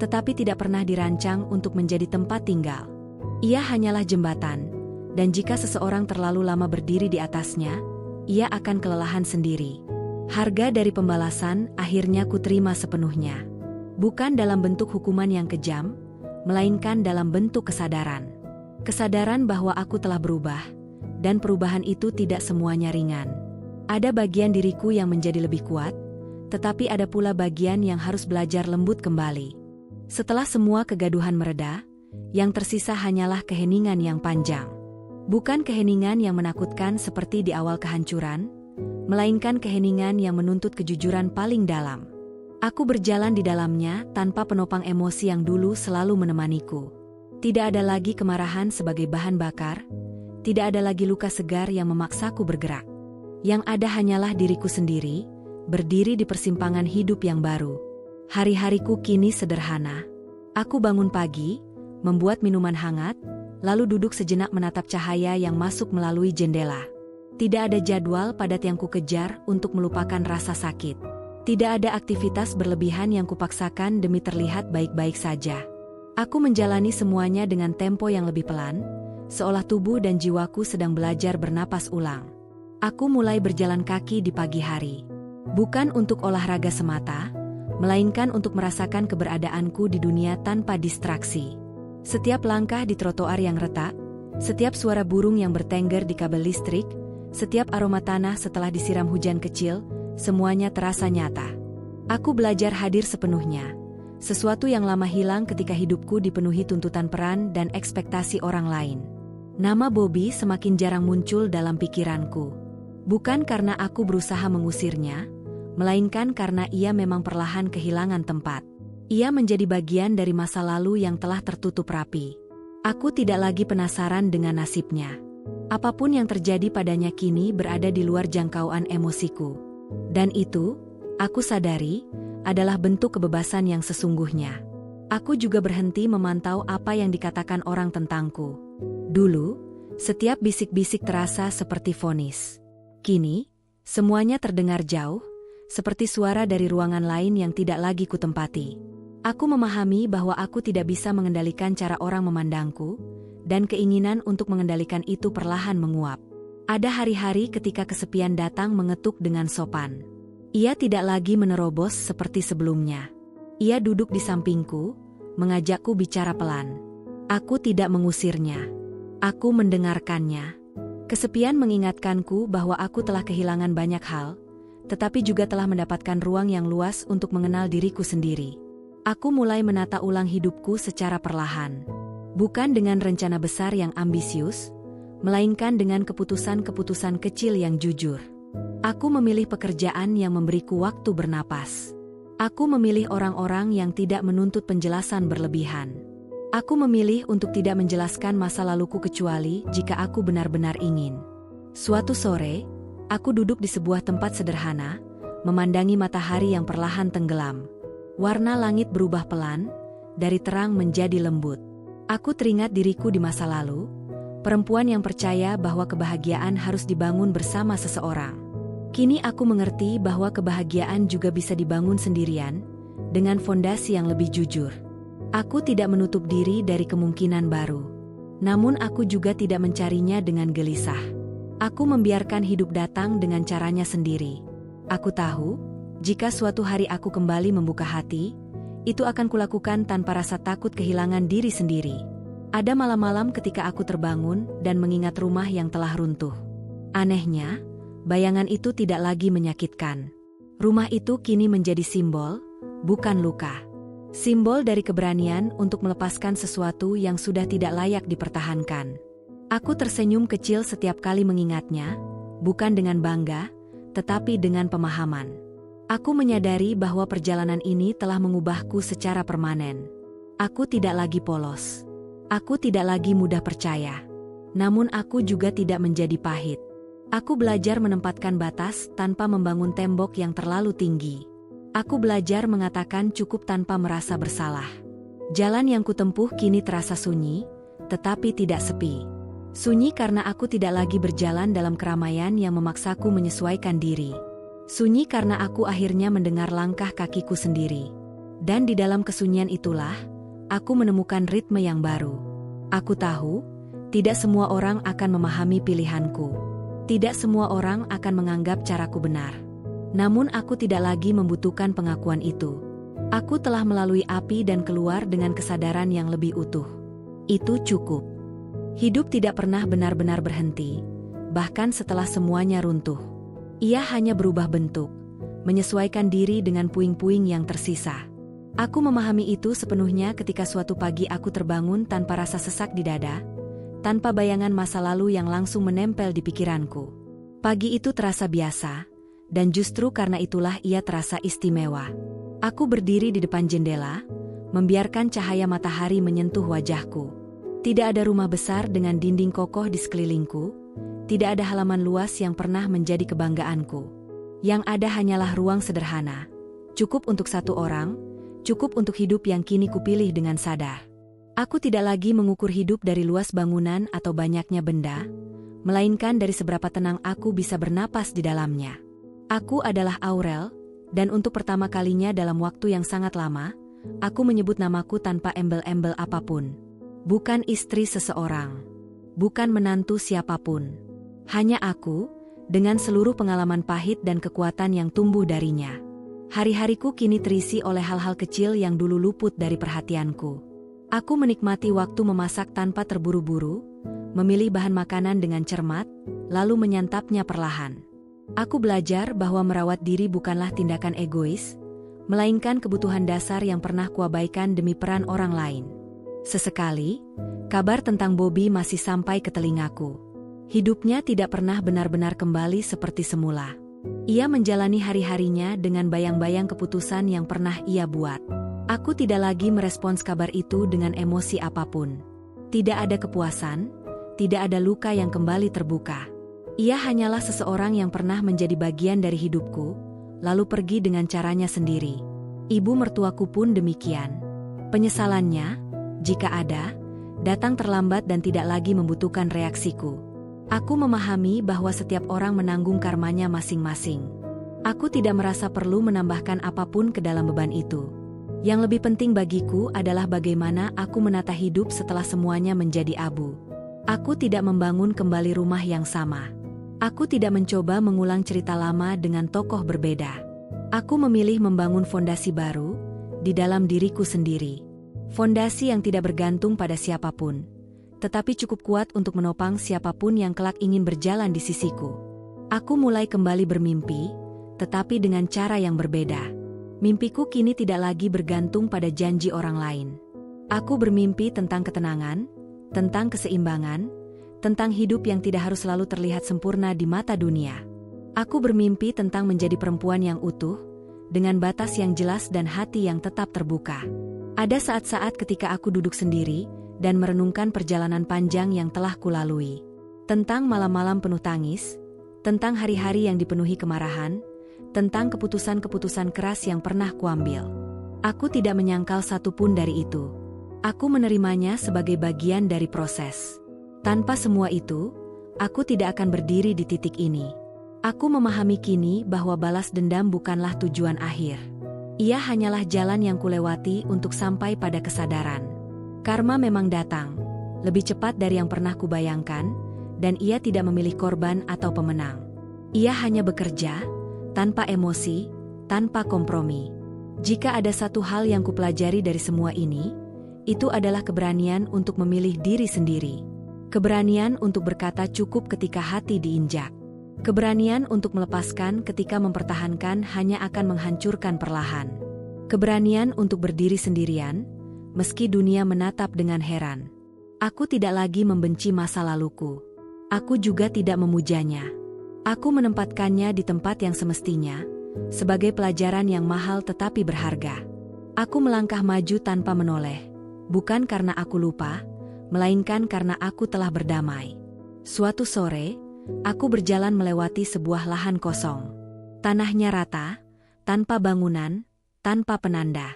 tetapi tidak pernah dirancang untuk menjadi tempat tinggal. Ia hanyalah jembatan, dan jika seseorang terlalu lama berdiri di atasnya, ia akan kelelahan sendiri. Harga dari pembalasan akhirnya kuterima sepenuhnya. Bukan dalam bentuk hukuman yang kejam, melainkan dalam bentuk kesadaran. Kesadaran bahwa aku telah berubah, dan perubahan itu tidak semuanya ringan. Ada bagian diriku yang menjadi lebih kuat, tetapi ada pula bagian yang harus belajar lembut kembali. Setelah semua kegaduhan mereda, yang tersisa hanyalah keheningan yang panjang. Bukan keheningan yang menakutkan seperti di awal kehancuran, melainkan keheningan yang menuntut kejujuran paling dalam. Aku berjalan di dalamnya tanpa penopang emosi yang dulu selalu menemaniku. Tidak ada lagi kemarahan sebagai bahan bakar, tidak ada lagi luka segar yang memaksaku bergerak. Yang ada hanyalah diriku sendiri, berdiri di persimpangan hidup yang baru. Hari-hariku kini sederhana. Aku bangun pagi, membuat minuman hangat, lalu duduk sejenak menatap cahaya yang masuk melalui jendela. Tidak ada jadwal padat yang kukejar untuk melupakan rasa sakit. Tidak ada aktivitas berlebihan yang kupaksakan demi terlihat baik-baik saja. Aku menjalani semuanya dengan tempo yang lebih pelan, seolah tubuh dan jiwaku sedang belajar bernapas ulang. Aku mulai berjalan kaki di pagi hari. Bukan untuk olahraga semata, melainkan untuk merasakan keberadaanku di dunia tanpa distraksi. Setiap langkah di trotoar yang retak, setiap suara burung yang bertengger di kabel listrik, setiap aroma tanah setelah disiram hujan kecil, semuanya terasa nyata. Aku belajar hadir sepenuhnya, sesuatu yang lama hilang ketika hidupku dipenuhi tuntutan peran dan ekspektasi orang lain. Nama Bobby semakin jarang muncul dalam pikiranku. Bukan karena aku berusaha mengusirnya, melainkan karena ia memang perlahan kehilangan tempat. Ia menjadi bagian dari masa lalu yang telah tertutup rapi. Aku tidak lagi penasaran dengan nasibnya. Apapun yang terjadi padanya kini berada di luar jangkauan emosiku. Dan itu, aku sadari, adalah bentuk kebebasan yang sesungguhnya. Aku juga berhenti memantau apa yang dikatakan orang tentangku. Dulu, setiap bisik-bisik terasa seperti vonis. Kini, semuanya terdengar jauh, seperti suara dari ruangan lain yang tidak lagi kutempati. Aku memahami bahwa aku tidak bisa mengendalikan cara orang memandangku, dan keinginan untuk mengendalikan itu perlahan menguap. Ada hari-hari ketika kesepian datang mengetuk dengan sopan. Ia tidak lagi menerobos seperti sebelumnya. Ia duduk di sampingku, mengajakku bicara pelan. Aku tidak mengusirnya. Aku mendengarkannya. Kesepian mengingatkanku bahwa aku telah kehilangan banyak hal, tetapi juga telah mendapatkan ruang yang luas untuk mengenal diriku sendiri. Aku mulai menata ulang hidupku secara perlahan. Bukan dengan rencana besar yang ambisius, melainkan dengan keputusan-keputusan kecil yang jujur. Aku memilih pekerjaan yang memberiku waktu bernapas. Aku memilih orang-orang yang tidak menuntut penjelasan berlebihan. Aku memilih untuk tidak menjelaskan masa laluku kecuali jika aku benar-benar ingin. Suatu sore, aku duduk di sebuah tempat sederhana, memandangi matahari yang perlahan tenggelam. Warna langit berubah pelan, dari terang menjadi lembut. Aku teringat diriku di masa lalu, perempuan yang percaya bahwa kebahagiaan harus dibangun bersama seseorang. Kini aku mengerti bahwa kebahagiaan juga bisa dibangun sendirian, dengan fondasi yang lebih jujur. Aku tidak menutup diri dari kemungkinan baru. Namun aku juga tidak mencarinya dengan gelisah. Aku membiarkan hidup datang dengan caranya sendiri. Aku tahu, jika suatu hari aku kembali membuka hati, itu akan kulakukan tanpa rasa takut kehilangan diri sendiri. Ada malam-malam ketika aku terbangun dan mengingat rumah yang telah runtuh. Anehnya, bayangan itu tidak lagi menyakitkan. Rumah itu kini menjadi simbol, bukan luka. Simbol dari keberanian untuk melepaskan sesuatu yang sudah tidak layak dipertahankan. Aku tersenyum kecil setiap kali mengingatnya, bukan dengan bangga, tetapi dengan pemahaman. Aku menyadari bahwa perjalanan ini telah mengubahku secara permanen. Aku tidak lagi polos. Aku tidak lagi mudah percaya. Namun aku juga tidak menjadi pahit. Aku belajar menempatkan batas tanpa membangun tembok yang terlalu tinggi. Aku belajar mengatakan cukup tanpa merasa bersalah. Jalan yang kutempuh kini terasa sunyi, tetapi tidak sepi. Sunyi karena aku tidak lagi berjalan dalam keramaian yang memaksaku menyesuaikan diri. Sunyi karena aku akhirnya mendengar langkah kakiku sendiri. Dan di dalam kesunyian itulah, aku menemukan ritme yang baru. Aku tahu, tidak semua orang akan memahami pilihanku. Tidak semua orang akan menganggap caraku benar. Namun aku tidak lagi membutuhkan pengakuan itu. Aku telah melalui api dan keluar dengan kesadaran yang lebih utuh. Itu cukup. Hidup tidak pernah benar-benar berhenti, bahkan setelah semuanya runtuh. Ia hanya berubah bentuk, menyesuaikan diri dengan puing-puing yang tersisa. Aku memahami itu sepenuhnya ketika suatu pagi aku terbangun tanpa rasa sesak di dada, tanpa bayangan masa lalu yang langsung menempel di pikiranku. Pagi itu terasa biasa, dan justru karena itulah ia terasa istimewa. Aku berdiri di depan jendela, membiarkan cahaya matahari menyentuh wajahku. Tidak ada rumah besar dengan dinding kokoh di sekelilingku, tidak ada halaman luas yang pernah menjadi kebanggaanku. Yang ada hanyalah ruang sederhana, cukup untuk satu orang, cukup untuk hidup yang kini kupilih dengan sadar. Aku tidak lagi mengukur hidup dari luas bangunan atau banyaknya benda, melainkan dari seberapa tenang aku bisa bernapas di dalamnya. Aku adalah Aurel, dan untuk pertama kalinya dalam waktu yang sangat lama, aku menyebut namaku tanpa embel-embel apapun. Bukan istri seseorang. Bukan menantu siapapun. Hanya aku, dengan seluruh pengalaman pahit dan kekuatan yang tumbuh darinya. Hari-hariku kini terisi oleh hal-hal kecil yang dulu luput dari perhatianku. Aku menikmati waktu memasak tanpa terburu-buru, memilih bahan makanan dengan cermat, lalu menyantapnya perlahan. Aku belajar bahwa merawat diri bukanlah tindakan egois, melainkan kebutuhan dasar yang pernah kuabaikan demi peran orang lain. Sesekali, kabar tentang Bobby masih sampai ke telingaku. Hidupnya tidak pernah benar-benar kembali seperti semula. Ia menjalani hari-harinya dengan bayang-bayang keputusan yang pernah ia buat. Aku tidak lagi merespons kabar itu dengan emosi apapun. Tidak ada kepuasan, tidak ada luka yang kembali terbuka. Ia hanyalah seseorang yang pernah menjadi bagian dari hidupku, lalu pergi dengan caranya sendiri. Ibu mertuaku pun demikian. Penyesalannya, jika ada, datang terlambat dan tidak lagi membutuhkan reaksiku. Aku memahami bahwa setiap orang menanggung karmanya masing-masing. Aku tidak merasa perlu menambahkan apapun ke dalam beban itu. Yang lebih penting bagiku adalah bagaimana aku menata hidup setelah semuanya menjadi abu. Aku tidak membangun kembali rumah yang sama. Aku tidak mencoba mengulang cerita lama dengan tokoh berbeda. Aku memilih membangun fondasi baru di dalam diriku sendiri. Fondasi yang tidak bergantung pada siapapun, tetapi cukup kuat untuk menopang siapapun yang kelak ingin berjalan di sisiku. Aku mulai kembali bermimpi, tetapi dengan cara yang berbeda. Mimpiku kini tidak lagi bergantung pada janji orang lain. Aku bermimpi tentang ketenangan, tentang keseimbangan, tentang hidup yang tidak harus selalu terlihat sempurna di mata dunia. Aku bermimpi tentang menjadi perempuan yang utuh, dengan batas yang jelas dan hati yang tetap terbuka. Ada saat-saat ketika aku duduk sendiri dan merenungkan perjalanan panjang yang telah kulalui. Tentang malam-malam penuh tangis, tentang hari-hari yang dipenuhi kemarahan, tentang keputusan-keputusan keras yang pernah kuambil. Aku tidak menyangkal satupun dari itu. Aku menerimanya sebagai bagian dari proses. Tanpa semua itu, aku tidak akan berdiri di titik ini. Aku memahami kini bahwa balas dendam bukanlah tujuan akhir. Ia hanyalah jalan yang kulewati untuk sampai pada kesadaran. Karma memang datang, lebih cepat dari yang pernah kubayangkan, dan ia tidak memilih korban atau pemenang. Ia hanya bekerja, tanpa emosi, tanpa kompromi. Jika ada satu hal yang kupelajari dari semua ini, itu adalah keberanian untuk memilih diri sendiri. Keberanian untuk berkata cukup ketika hati diinjak. Keberanian untuk melepaskan ketika mempertahankan hanya akan menghancurkan perlahan. Keberanian untuk berdiri sendirian, meski dunia menatap dengan heran. Aku tidak lagi membenci masa laluku. Aku juga tidak memujanya. Aku menempatkannya di tempat yang semestinya, sebagai pelajaran yang mahal tetapi berharga. Aku melangkah maju tanpa menoleh, bukan karena aku lupa, melainkan karena aku telah berdamai. Suatu sore, aku berjalan melewati sebuah lahan kosong. Tanahnya rata, tanpa bangunan, tanpa penanda.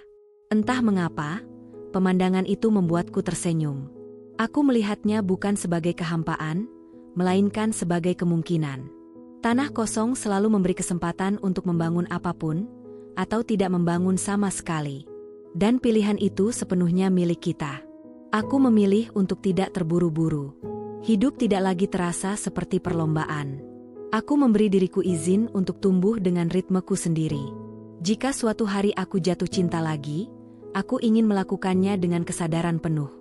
Entah mengapa, pemandangan itu membuatku tersenyum. Aku melihatnya bukan sebagai kehampaan, melainkan sebagai kemungkinan. Tanah kosong selalu memberi kesempatan untuk membangun apapun, atau tidak membangun sama sekali. Dan pilihan itu sepenuhnya milik kita. Aku memilih untuk tidak terburu-buru. Hidup tidak lagi terasa seperti perlombaan. Aku memberi diriku izin untuk tumbuh dengan ritmeku sendiri. Jika suatu hari aku jatuh cinta lagi, aku ingin melakukannya dengan kesadaran penuh.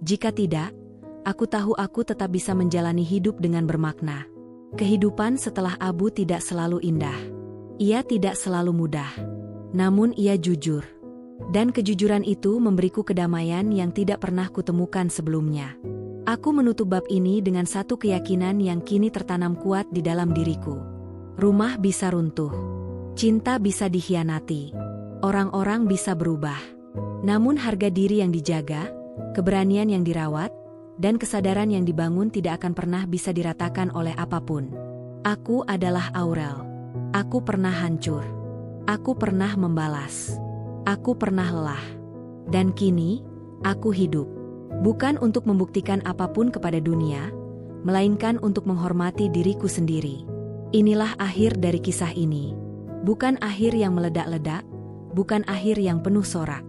Jika tidak, aku tahu aku tetap bisa menjalani hidup dengan bermakna. Kehidupan setelah abu tidak selalu indah. Ia tidak selalu mudah. Namun ia jujur. Dan kejujuran itu memberiku kedamaian yang tidak pernah kutemukan sebelumnya. Aku menutup bab ini dengan satu keyakinan yang kini tertanam kuat di dalam diriku. Rumah bisa runtuh. Cinta bisa dikhianati. Orang-orang bisa berubah. Namun harga diri yang dijaga, keberanian yang dirawat, dan kesadaran yang dibangun tidak akan pernah bisa diratakan oleh apapun. Aku adalah Aurel. Aku pernah hancur. Aku pernah membalas. Aku pernah lelah. Dan kini, aku hidup. Bukan untuk membuktikan apapun kepada dunia, melainkan untuk menghormati diriku sendiri. Inilah akhir dari kisah ini. Bukan akhir yang meledak-ledak, bukan akhir yang penuh sorak,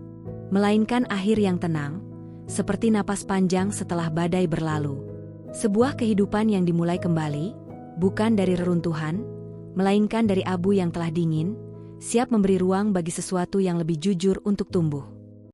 melainkan akhir yang tenang, seperti napas panjang setelah badai berlalu. Sebuah kehidupan yang dimulai kembali, bukan dari reruntuhan, melainkan dari abu yang telah dingin, siap memberi ruang bagi sesuatu yang lebih jujur untuk tumbuh.